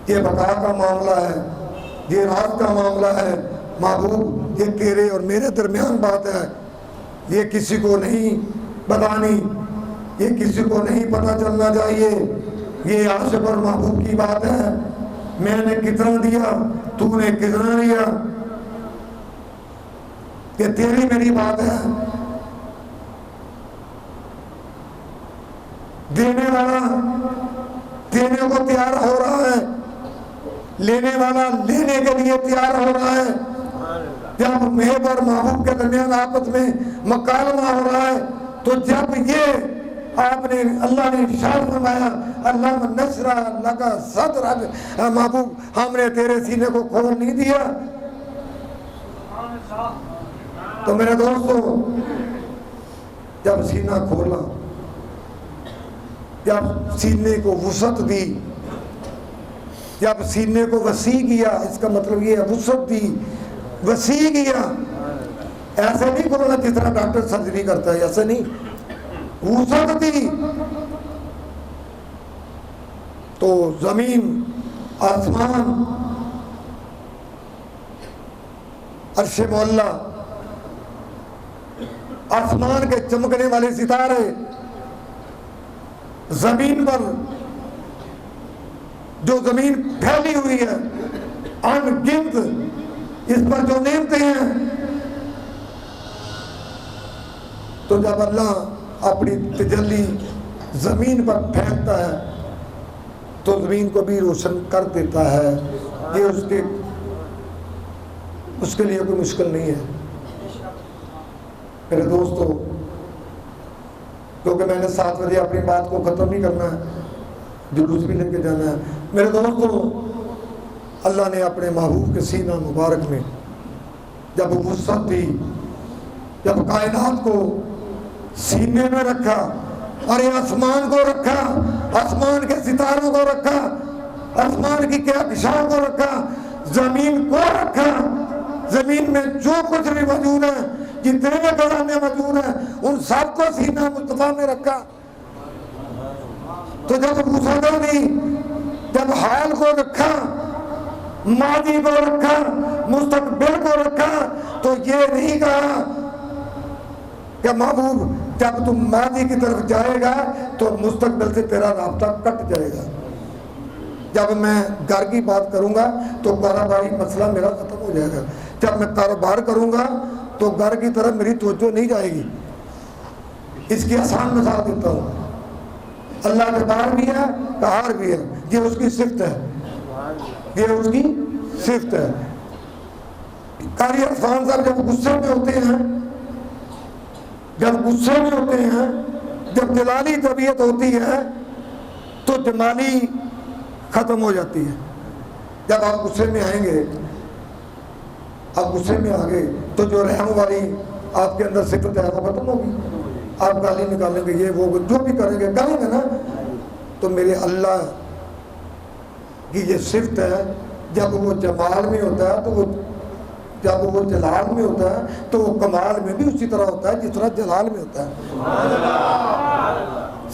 یہ بقا کا معاملہ ہے, یہ راز کا معاملہ ہے. محبوب یہ تیرے اور میرے درمیان بات ہے, یہ کسی کو نہیں بتانی, یہ کسی کو نہیں پتہ چلنا چاہیے. یہ عاشق اور محبوب کی بات ہے. میں نے کتنا دیا, تو نے کتنا دیا, یہ تیری میری بات ہے. دینے والا دینے کو تیار ہو رہا ہے, لینے والا لینے کے لیے تیار ہو رہا ہے. جب محب اور محبوب کے درمیان آپس میں مکالمہ ہو رہا ہے, تو جب یہ آپ نے اللہ نے ارشاد فرمایا علم نشرح لک صدرک, محبوب ہم نے تیرے سینے کو کھول نہیں دیا. تو میرے دوستو جب سینہ کھولا, جب سینے کو وسعت دی, جب سینے کو وسیع کیا, اس کا مطلب یہ ہے وسعت دی, وسیع کیا. ایسے نہیں کھولنا جس طرح ڈاکٹر سرجری کرتا ہے, ایسے نہیں, وسعت دی. تو زمین, آسمان, عرش معلیٰ, آسمان کے چمکنے والے ستارے, زمین پر جو زمین پھیلی ہوئی ہے ان گنت, اس پر جو نعمتیں ہیں. تو جب اللہ اپنی تجلی زمین پر پھینکتا ہے تو زمین کو بھی روشن کر دیتا ہے. یہ اس کے لیے کوئی مشکل نہیں ہے میرے دوستو. کیونکہ میں نے 7 بجے اپنی بات کو ختم نہیں کرنا ہے, جلوس بھی لے کے جانا ہے. میرے دوستو اللہ نے اپنے محبوب کے سینہ مبارک میں جب وسعت دی, جب کائنات کو سینے میں رکھا, اور یہ آسمان کو رکھا, آسمان کے ستاروں کو رکھا, آسمان کی کہکشاؤں کو رکھا, زمین کو رکھا, زمین میں جو کچھ بھی موجود ہے, جتنے بھی گھرانے موجود ہیں, ان سب کو سینہ مصطفیٰ میں رکھا. تو جب وسعت دی, جب حال کو رکھا, ماضی کو رکھا, مستقبل کو رکھا, تو یہ نہیں کہا کہ محبوب جب تم ماضی کی طرف جائے گا تو مستقبل سے تیرا رابطہ کٹ جائے گا. جب میں گھر کی بات کروں گا تو کاروباری مسئلہ میرا ختم ہو جائے گا. جب میں کاروبار کروں گا تو گھر کی طرف میری توجہ نہیں جائے گی. اس کی آسان مثال دیتا ہوں. اللہ کے بار بھی ہے، قہار بھی ہے، یہ اس کی صفت ہے، یہ اس کی صفت ہے. قاری عرفان صاحب جب غصے میں ہوتے ہیں، جب غصے میں ہوتے ہیں، جب جلالی طبیعت ہوتی ہے تو جمالی ختم ہو جاتی ہے. جب آپ غصے میں آئیں گے، آپ غصے میں آ گئے تو جو رحم والی آپ کے اندر صفت ہے وہ ختم ہوگی. آپ گالی نکالیں گے، یہ وہ جو بھی کریں گے نا. تو میرے اللہ کی یہ صفت ہے، جب وہ جمال میں ہوتا ہے تو وہ، جب وہ جلال میں ہوتا ہے تو وہ کمال میں بھی اسی طرح ہوتا ہے جس طرح جلال میں ہوتا ہے.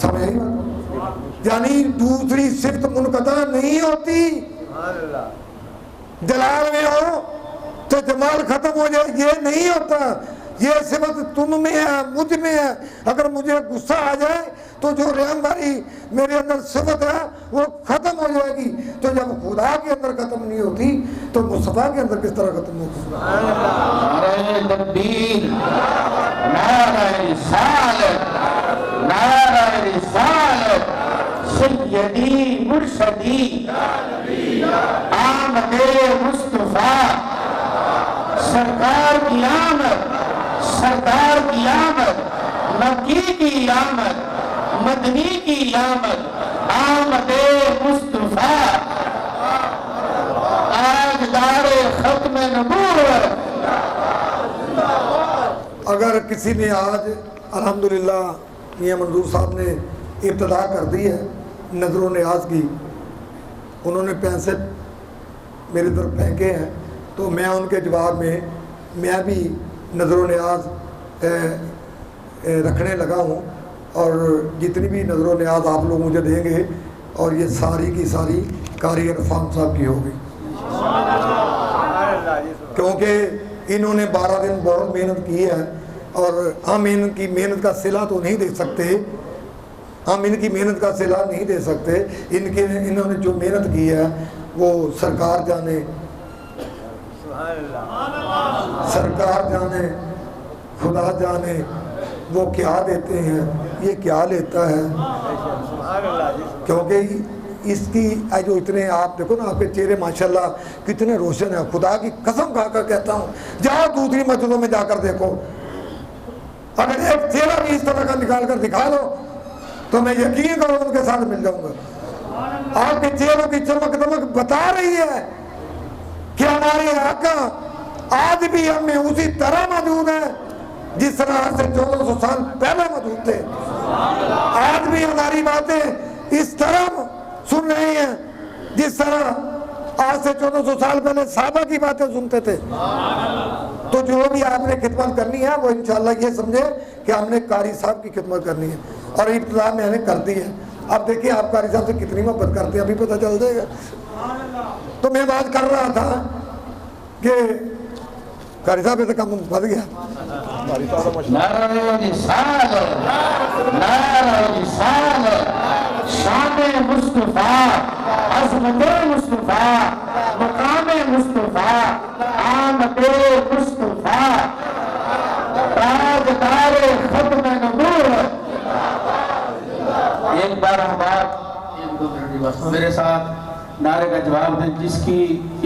سمجھ آئی بات؟ یعنی دوسری صفت منقطع نہیں ہوتی. جلال میں ہو تو جمال ختم ہو جائے، یہ نہیں ہوتا. یہ صفت تم میں ہے، مجھ میں ہے. اگر مجھے غصہ آ جائے تو جو رحم والی میرے اندر صفت ہے وہ ختم ہو جائے گی. تو جب خدا کے اندر ختم نہیں ہوتی تو مصطفیٰ کے اندر کس طرح ختم ہوگی؟ نعرہ تکبیر، نعرہ رسالت، نعرہ رسالت، سیدی مرشدی آمد مصطفیٰ، سرکار کی آمد، سرکار کی آمد، مکی کی آمد، مدنی کی آمد، آمد مصطفیٰ، تاجدار ختم نبوت. اگر کسی نے آج الحمدللہ میاں منظور صاحب نے ابتدا کر دی ہے نظر و نیاز کی، انہوں نے پیسے میری طرف پھینکے ہیں، تو میں ان کے جواب میں بھی نظر و نیاز رکھنے لگا ہوں. اور جتنی بھی نظر و نیاز آپ لوگ مجھے دیں گے، اور یہ ساری کی ساری قاری عرفان صاحب کی ہوگی، کیونکہ انہوں نے 12 دن بہت محنت کی ہے. اور ہم ان کی محنت کا صلہ تو نہیں دے سکتے، ہم ان کی محنت کا صلہ نہیں دے سکتے. انہوں نے جو محنت کی ہے وہ سرکار جانے، سرکار جانے، خدا جانے وہ کیا دیتے ہیں، یہ کیا لیتا ہے. کیونکہ اس کی جو اتنے آپ دیکھو نا، آپ کے چہرے ماشاءاللہ کتنے روشن ہیں. خدا کی قسم کھا کر کہتا ہوں، جاؤ دوسری مسجدوں میں جا کر دیکھو، اگر ایک چہرہ بھی اس طرح کا نکال کر دکھا دو تو میں یقین کروں ان کے ساتھ مل جاؤں گا. آپ کے چہروں کی چمک دمک بتا رہی ہے کہ ہمارے آقا آج بھی ہم میں اسی طرح موجود ہیں جس طرح آج سے 1400 سال پہلے موجود تھے. آج بھی ہماری باتیں اس طرح سن رہے ہیں جس طرح آج سے 1400 سال پہلے صحابہ کی باتیں سنتے تھے. تو جو بھی آپ نے خدمت کرنی ہے وہ انشاءاللہ یہ سمجھے کہ ہم نے قاری صاحب کی خدمت کرنی ہے، اور ابتدا میں نے کر دی ہے. اب دیکھیں آپ قاری صاحب سے کتنی محبت کرتے ہیں، ابھی پتہ چل جائے گا. تو میں بات کر رہا تھا کہ قاری صاحب سے کم بڑھ گیا. نعرہ رسالت، نعرہ رسالت، شان مصطفیٰ، عظمت مصطفیٰ، مقام مصطفیٰ، آمد مصطفیٰ، تاجدار ختم نبوت. ایک بار احباب میرے ساتھ نعرے کا جواب دیں جس کی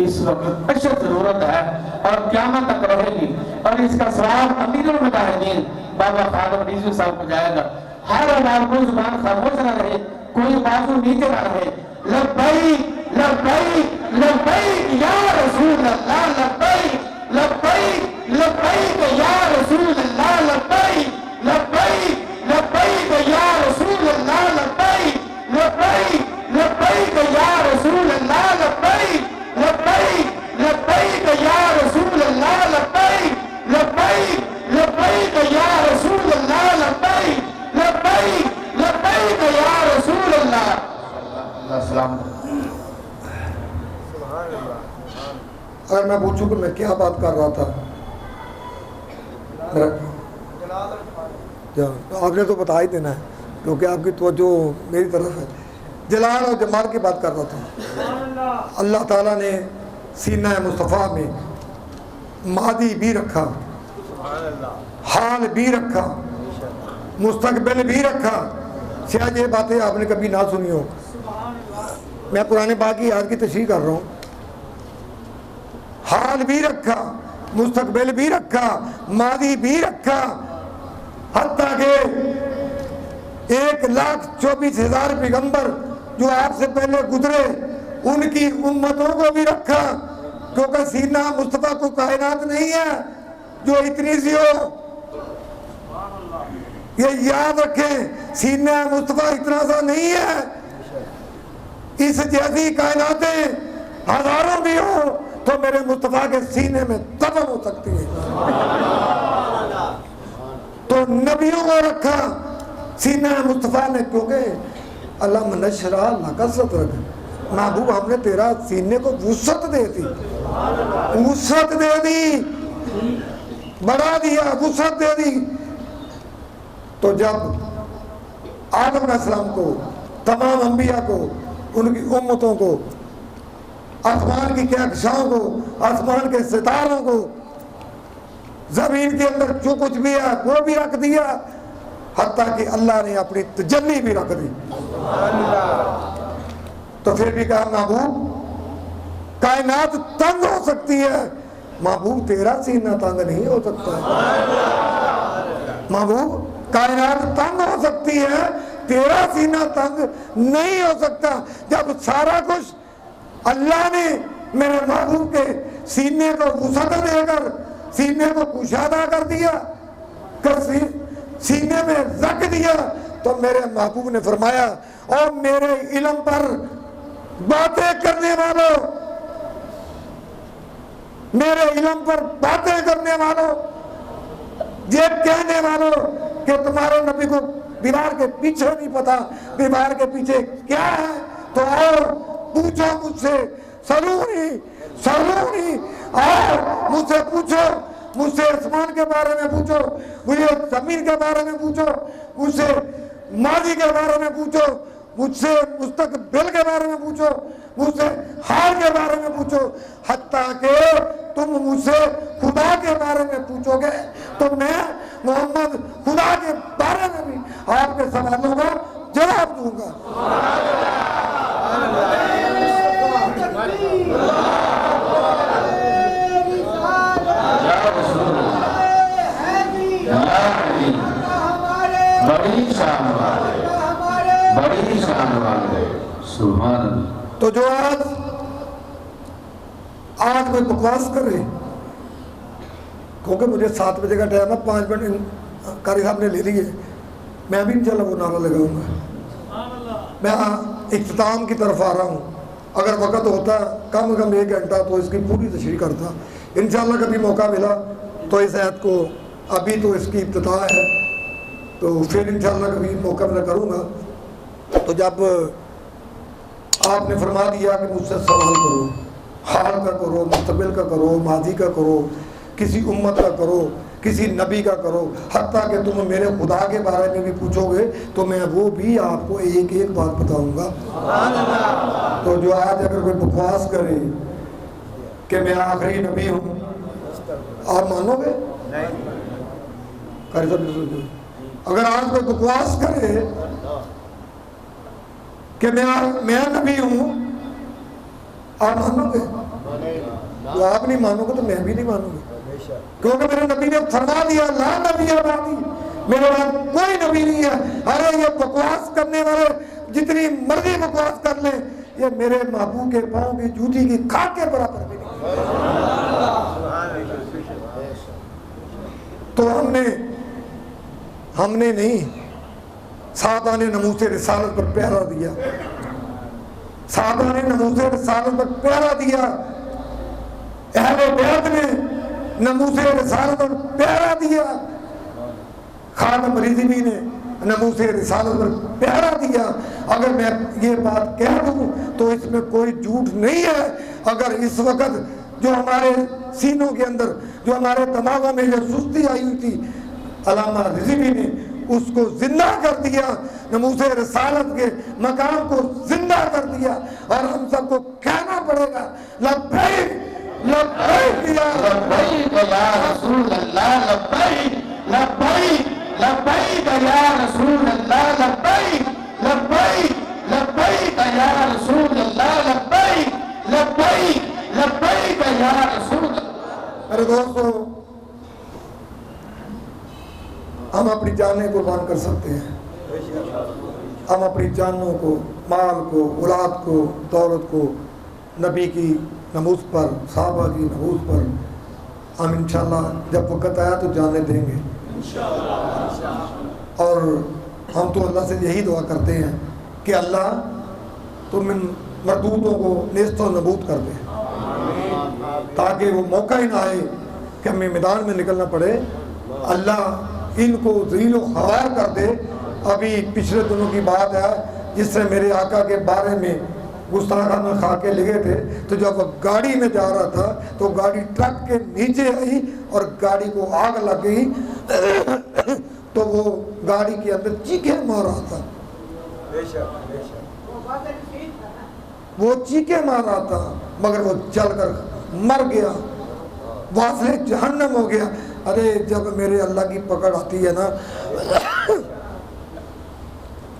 اس وقت اشد ضرورت ہے اور قیامت تک رہے گی، اور اس کا ثواب امیر المجاہدین بابا خالد ریزوی صاحب کو جائے گا. ہر آواز کو زبان خاموش نہ رہے، کوئی بازو نیچے نہ رہے. لبیک لبیک لبیک یا رسول اللہ، لبیک لبیک لبیک یا رسول اللہ، لبیک لبیک لبیک یا رسول اللہ، لبیک لبیک لبیک یا رسول اللہ، لبیک لبیک لبیک یا رسول اللہ، لبیک لبیک لبیک یا رسول اللہ، لبیک لبیک لبیک یا رسول اللہ. السلام. اگر میں پوچھوں کہ میں کیا بات کر رہا تھا، آپ نے تو بتا ہی دینا ہے کیونکہ آپ کی توجہ میری طرف ہے. جلال اور جمال کی بات کر رہا تھا. اللہ تعالیٰ نے سینہ مصطفیٰ میں ماضی بھی رکھا, حال بھی رکھا, مستقبل بھی رکھا. شاید یہ باتیں آپ نے کبھی نہ سنی ہو. میں قرآن پاک کی آیت کی تشریح کر رہا ہوں. حال بھی رکھا, مستقبل بھی رکھا, ماضی بھی رکھا, حتیٰ کہ 1,24,000 پیغمبر جو آپ سے پہلے گزرے ان کی امتوں کو بھی رکھا, کیونکہ سینہ مصطفیٰ کو کائنات نہیں ہے جو اتنی سی ہو. یہ یاد رکھیں, سینہ مصطفیٰ اتنا سا نہیں ہے. اس جیسی کائناتیں ہزاروں بھی ہو تو میرے مصطفیٰ کے سینے میں دفن ہو سکتی ہے. تو نبیوں کو رکھا سینہ مصطفیٰ نے, کیونکہ اللہ منشرہ اللہ کا صدرک, محبوب ہم نے تیرا سینے کو وسعت دے دی, وسعت دے دی, بڑھا دیا, وسعت دے دی. تو جب آدم علیہ السلام کو, تمام انبیاء کو, ان کی امتوں کو, آسمان کی کہکشاؤں کو, آسمان کے ستاروں کو, زمین کے اندر جو کچھ بھی ہے وہ بھی رکھ دیا, حتیٰ کہ اللہ نے اپنی تجلی بھی رکھ دی. تو پھر بھی کہا محبوب کائنات تنگ ہو سکتی ہے, محبوب تیرا سینہ تنگ نہیں ہو سکتا. محبوب کائنات تنگ ہو سکتی ہے, تیرا سینہ تنگ نہیں ہو سکتا. جب سارا کچھ اللہ نے میرے محبوب کے سینے کو وسعت دے کر سینے کو کشادہ کر دیا, سینے میں رکھ دیا, تو میرے محبوب نے فرمایا اور میرے علم پر باتیں کرنے والوں, میرے علم پر باتیں کرنے والوں, یہ کہنے والوں کہ تمہارے نبی کو دیوار کے پیچھے نہیں پتا دیوار کے پیچھے کیا ہے, تو اور پوچھو مجھ سے, سلونی, اور مجھ سے پوچھو, مجھ سے آسمان کے بارے میں پوچھو, مجھے زمین کے بارے میں پوچھو, مجھ سے ماضی کے بارے میں پوچھو, مجھ سے مستقبل کے بارے میں پوچھو, مجھ سے حال کے بارے میں پوچھو, حتیٰ کہ تم مجھ سے خدا کے بارے میں پوچھو گے تو میں محمد خدا کے بارے میں بھی آپ کے سوالوں کا جواب دوں گا. بڑی شان والے سبحان اللہ. تو جو آج کوئی بکواس کرے, کیونکہ مجھے 7 بجے کا ٹائم ہے, 5 منٹ قاری صاحب نے لے لیے, میں بھی انشاءاللہ وہ نعرہ لگاؤں گا. میں اختتام کی طرف آ رہا ہوں, اگر وقت ہوتا کم کم 1 گھنٹہ تو اس کی پوری تشریح کرتا. انشاءاللہ کبھی موقع ملا تو اس آیت کو, ابھی تو اس کی ابتدا ہے, تو پھر انشاءاللہ کبھی موقع میں کروں گا. تو جب آپ نے فرما دیا کہ مجھ سے سوال کرو, حال کا کرو, مستقبل کا کرو, ماضی کا کرو, کسی امت کا کرو, کسی نبی کا کرو, حتیٰ کہ تم میرے خدا کے بارے میں بھی پوچھو گے تو میں وہ بھی آپ کو ایک ایک بات بتاؤں گا. تو جو آج اگر کوئی بکواس کرے کہ میں آخری نبی ہوں, آپ مانو گے؟ اگر آج کوئی بکواس کرے کہ میں نبی ہوں, آپ مانو گے؟ تو آپ نہیں مانو گے تو میں بھی نہیں مانوں گا, کیونکہ میرے نبی نے فرما دیا لا نبی بعدی, میرے بعد کوئی نبی نہیں ہے. ارے یہ بکواس کرنے والے جتنی مرضی بکواس کر لیں, یہ میرے محبوب کے پاؤں کی جوتی کی کھاک کے برابر بھی نہیں. تو ہم نے نہیں, صحابہ نے ناموس رسالت پر پہرا دیا, صحابہ نے ناموس رسالت پر پہرا دیا, اہل بیت نے ناموس رسالت پر پہرا دیا, خادم رضوی نے ناموس رسالت پر پہرا دیا. اگر میں یہ بات کہہ دوں تو اس میں کوئی جھوٹ نہیں ہے. اگر اس وقت جو ہمارے سینوں کے اندر, جو ہمارے دماغوں میں جو سستی آئی ہوئی تھی, علامہ رضوی نے اس کو زندہ کر دیا، ناموس رسالت کے مقام کو زندہ کر دیا، اور ہم سب کو کہنا پڑے گا لبیک لبیک یا لبیک یا رسول اللہ، لبیک لبیک لبیک یا رسول اللہ، لبیک لبیک لبیک یا رسول اللہ، لبیک لبیک لبیک یا رسول اللہ۔ میرے دوستو، ہم اپنی جانیں قربان کر سکتے ہیں، ہم اپنی جانوں کو، مال کو، اولاد کو، دولت کو نبی کی ناموس پر، صحابہ کی ناموس پر ہم انشاءاللہ جب وقت آیا تو جانے دیں گے، اور ہم تو اللہ سے یہی دعا کرتے ہیں کہ اللہ تم ان مردودوں کو نیست و نبود کر دے، تاکہ وہ موقع ہی نہ آئے کہ ہمیں میدان میں نکلنا پڑے۔ اللہ ان کو ذلیل و خوار کر دے۔ ابھی پچھلے دنوں کی بات ہے جس سے میرے آقا کے بارے میں گستاخانہ خاکے لگے تھے، تو جب وہ گاڑی میں جا رہا تھا تو گاڑی ٹرک کے نیچے آئی اور گاڑی کو آگ لگ گئی، تو وہ گاڑی کے اندر چیخیں مار رہا تھا، وہ چیخیں مار رہا تھا، مگر وہ جل کر مر گیا، واصل جہنم ہو گیا۔ ارے جب میرے اللہ کی پکڑ آتی ہے نا،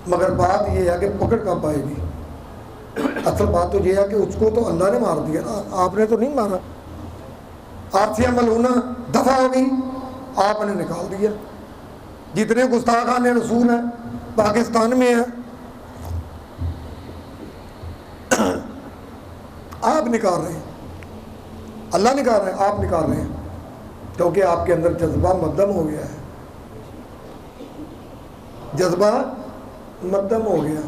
مگر بات یہ ہے کہ پکڑ کب آئے گی؟ اصل بات تو یہ ہے کہ اس کو تو اللہ نے مار دیا نا، آپ نے تو نہیں مارا۔ آسیہ ملعونہ دفع ہو گئی، آپ نے نکال دیا۔ جتنے گستاخان رسول ہیں پاکستان میں ہیں، آپ نکال رہے ہیں، اللہ نکال رہے ہیں، آپ نکال رہے ہیں، کیونکہ آپ کے اندر جذبہ مقدم ہو گیا ہے، جذبہ مقدم ہو گیا۔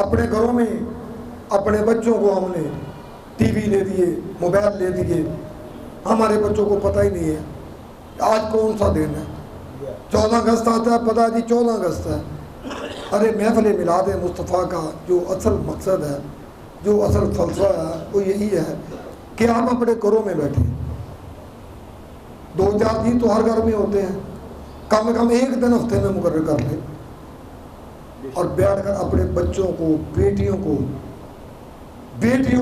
اپنے گھروں میں اپنے بچوں کو ہم نے ٹی وی لے دیے، موبائل لے دیے، ہمارے بچوں کو پتہ ہی نہیں ہے آج کون سا دن ہے۔ 14 اگست آتا ہے، پتہ جی 14 اگست ہے۔ ارے محفل میلاد مصطفیٰ کا جو اصل مقصد ہے، جو اصل فلسفہ ہے، وہ یہی ہے کہ ہم اپنے گھروں میں بیٹھیں۔ 2-4 دن تو ہر گھر میں ہوتے ہیں، کم سے کم ایک دن ہفتے میں مقرر کر لیں، اور بیٹھ کر اپنے بچوں کو، بیٹیوں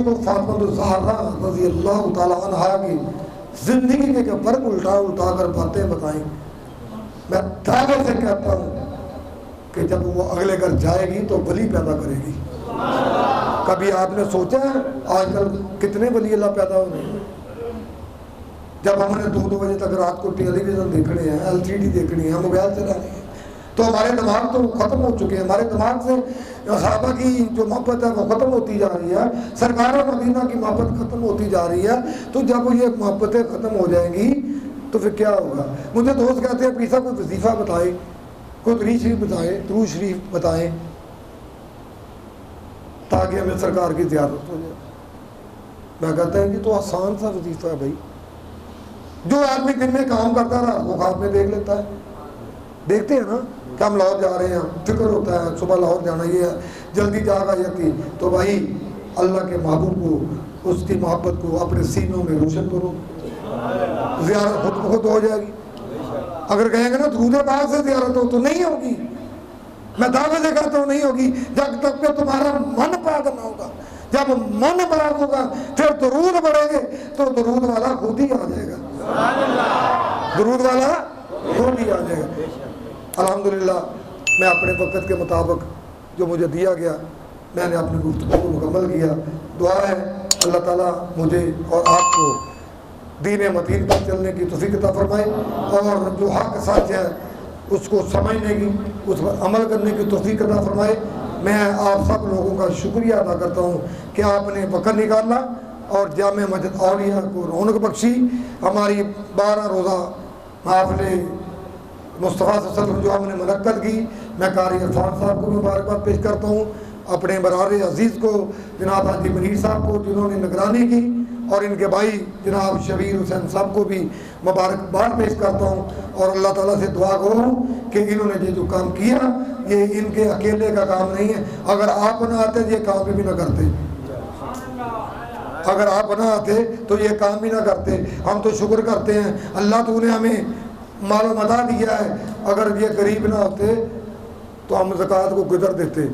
کو فاطمہ الزہرا رضی اللہ تعالیٰ عنہا کی زندگی کے فرق الٹا کر باتیں بتائیں۔ میں دعوے سے کہتا ہوں کہ جب وہ اگلے گھر جائے گی تو ولی پیدا کرے گی۔ کبھی آپ نے سوچا ہے آج کل کتنے ولی اللہ پیدا ہو رہے ہیں؟ جب ہم نے 2 بجے تک رات کو ٹیلی ویژن دیکھنے ہیں، LCD دیکھنی ہے، موبائل چلانے ہیں، تو ہمارے دماغ تو ختم ہو چکے ہیں۔ ہمارے دماغ سے صحابہ کی جو محبت ہے وہ ختم ہوتی جا رہی ہے، سرکار مدینہ کی محبت ختم ہوتی جا رہی ہے۔ تو جب یہ محبتیں ختم ہو جائیں گی تو پھر کیا ہوگا؟ مجھے دوست کہتے ہیں پیسا کوئی وظیفہ بتائے، کوئی درود شریف بتائے، درود شریف بتائیں تاکہ ہمیں سرکار کی زیارت ہو جائے۔ میں کہتا ہوں کہ تو آسان سا وظیفہ ہے بھائی، جو آدمی دن میں کام کرتا رہا وہ خواب میں دیکھ لیتا ہے۔ دیکھتے ہیں نا کہ ہم لاہور جا رہے ہیں، فکر ہوتا ہے صبح لاہور جانا، یہ ہے جلدی جاگ آ جاتی، تو بھائی اللہ کے محبوب کو، اس کی محبت کو اپنے سینوں میں روشن کرو، زیارت خود بخود ہو جائے گی۔ اگر کہیں گے نا درود پاک سے زیارت ہو تو نہیں ہوگی، میں دعوے سے کہتا ہوں نہیں ہوگی جب تک کہ تمہارا من پاک نہ ہوگا۔ جب من پاک ہوگا پھر درود پڑھیں گے تو درود والا خود ہی آ جائے گا، درود والا خود ہی آ جائے گا۔ الحمدللہ میں اپنے وقت کے مطابق جو مجھے دیا گیا میں نے اپنی گفتگو کو مکمل کیا۔ دعا ہے اللہ تعالیٰ مجھے اور آپ کو دین متین پر چلنے کی توفیق عطا فرمائے، اور جو حق سچ ہے اس کو سمجھنے کی، اس پر عمل کرنے کی توفیق عطا فرمائے۔ میں آپ سب لوگوں کا شکریہ ادا کرتا ہوں کہ آپ نے وقت نکالا اور جامع مسجد اولیاء کو رونق بخشی۔ ہماری 12 روزہ محفل مصطفیٰ صلی اللہ علیہ وسلم جو ہم نے منعقد کی، میں قاری عرفان صاحب کو مبارکباد پیش کرتا ہوں، اپنے برار عزیز کو جناب حاجی منیر صاحب کو جنہوں نے نگرانی کی، اور ان کے بھائی جناب شبیر حسین صاحب کو بھی مبارکباد پیش کرتا ہوں، اور اللہ تعالیٰ سے دعا کروں کہ انہوں نے جو کام کیا یہ ان کے اکیلے کا کام نہیں ہے۔ اگر آپ نہ آتے یہ کام بھی نہ کرتے، اگر آپ نہ آتے تو یہ کام بھی نہ کرتے۔ ہم تو شکر کرتے ہیں اللہ تو نے ہمیں مال و متا دیا ہے، اگر یہ غریب نہ ہوتے تو ہم زکوٰۃ کو کدھر دیتے,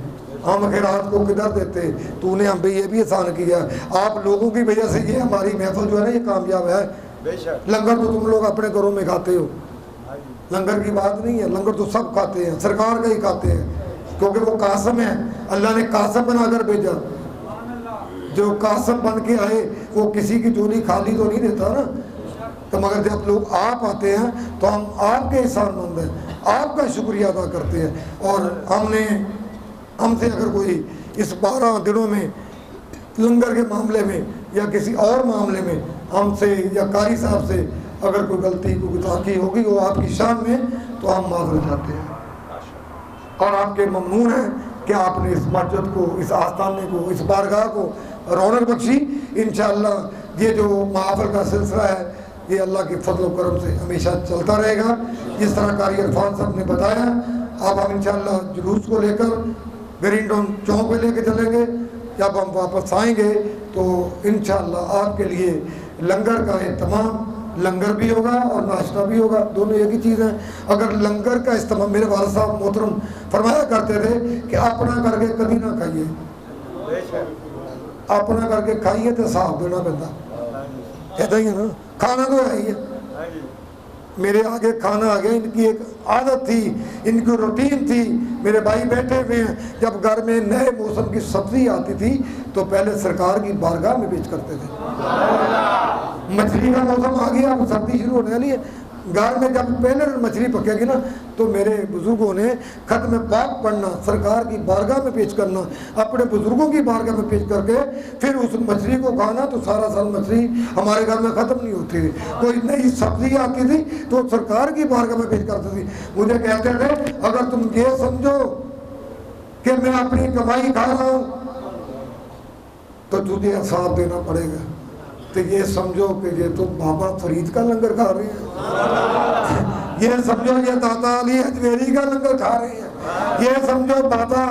ہم خیرات کو کدھر دیتے. تو نے ہم پہ یہ بھی احسان کیا, آپ لوگوں کی وجہ سے یہ ہماری محفل جو ہے نا یہ کامیاب ہے. لنگر تو تم لوگ اپنے گھروں میں کھاتے ہو, لنگر کی بات نہیں ہے, لنگر تو سب کھاتے ہیں, سرکار کا ہی کھاتے ہیں, کیونکہ وہ قاسم ہے, اللہ نے قاسم بنا کر بھیجا. جو قاسم بن کے آئے وہ کسی کی جولی خالی تو نہیں دیتا نا. تو مگر جب لوگ آپ آتے ہیں تو ہم آپ کے احسان مند ہیں, آپ کا شکریہ ادا کرتے ہیں. اور ہم سے اگر کوئی اس 12 دنوں میں لنگر کے معاملے میں یا کسی اور معاملے میں ہم سے یا قاری صاحب سے اگر کوئی غلطی کوئی کوتاہی ہوگی وہ آپ کی شان میں, تو ہم معذرت چاہتے ہیں. اور آپ کے ممنون ہیں کہ آپ نے اس مسجد کو, اس آستانے کو, اس بارگاہ کو رونق بخشی. انشاءاللہ یہ جو محافل کا سلسلہ ہے یہ اللہ کے فضل و کرم سے ہمیشہ چلتا رہے گا. جس طرح قاری عرفان صاحب نے بتایا, اب ہم انشاءاللہ جلوس کو لے کر گرین ٹاؤن چوک پہ لے کے چلیں گے. جب ہم واپس آئیں گے تو انشاءاللہ آپ کے لیے لنگر کا اہتمام, لنگر بھی ہوگا اور ناشتہ بھی ہوگا, دونوں ایک ہی چیز ہیں. اگر لنگر کا استعمال, میرے والد صاحب محترم فرمایا کرتے تھے کہ اپنا کر کے کبھی نہ کھائیے, اپنا کر کے کھائیے تو صاحب دینا پہنتا. کہتا ہی ہے نا, کھانا تو ہے ہی ہے. میرے آگے کھانا آ گیا, ان کی ایک عادت تھی, ان کی روٹین تھی. میرے بھائی بیٹھے ہوئے ہیں, جب گھر میں نئے موسم کی سبزی آتی تھی تو پہلے سرکار کی بارگاہ میں بیچ کرتے تھے. مچھلی کا موسم آ گیا, اب سردی شروع ہونے والی ہے, گھر میں جب پہلے مچھلی پکے گی نا تو میرے بزرگوں نے ختم پاک پڑھنا, سرکار کی بارگاہ میں پیش کرنا, اپنے بزرگوں کی بارگاہ میں پیش کر کے پھر اس مچھلی کو کھانا. تو سارا سال مچھلی ہمارے گھر میں ختم نہیں ہوتی تھی. کوئی نئی سبزی آتی تھی تو سرکار کی بارگاہ میں پیش کرتی تھی. مجھے کہتے تھے اگر تم یہ سمجھو کہ میں اپنی کمائی کھا رہا ہوں تو تجھے حساب دینا پڑے گا. تو یہ سمجھو کہ یہ تو بابا فرید کا لنگر کھا رہے ہیں, یہ سمجھو یہ داتا علی اجمیری کا لنگر کھا رہے ہیں, یہ سمجھو داتا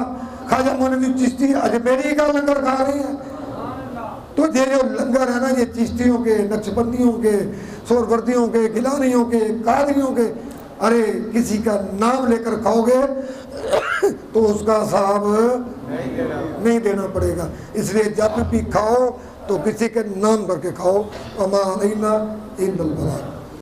خواجہ معین چشتی اجمیری کا لنگر کھا رہے ہیں. تو یہ جو لنگر ہے نا یہ چشتیوں کے, نقشبندیوں کے, سہروردیوں کے, گیلانیوں کے, قادریوں کے, ارے کسی کا نام لے کر کھاؤ گے تو اس کا حساب نہیں دینا پڑے گا. اس لیے جب بھی کھاؤ تو کسی کے نام کر کے کھاؤ. وما علینا الا البلاغ.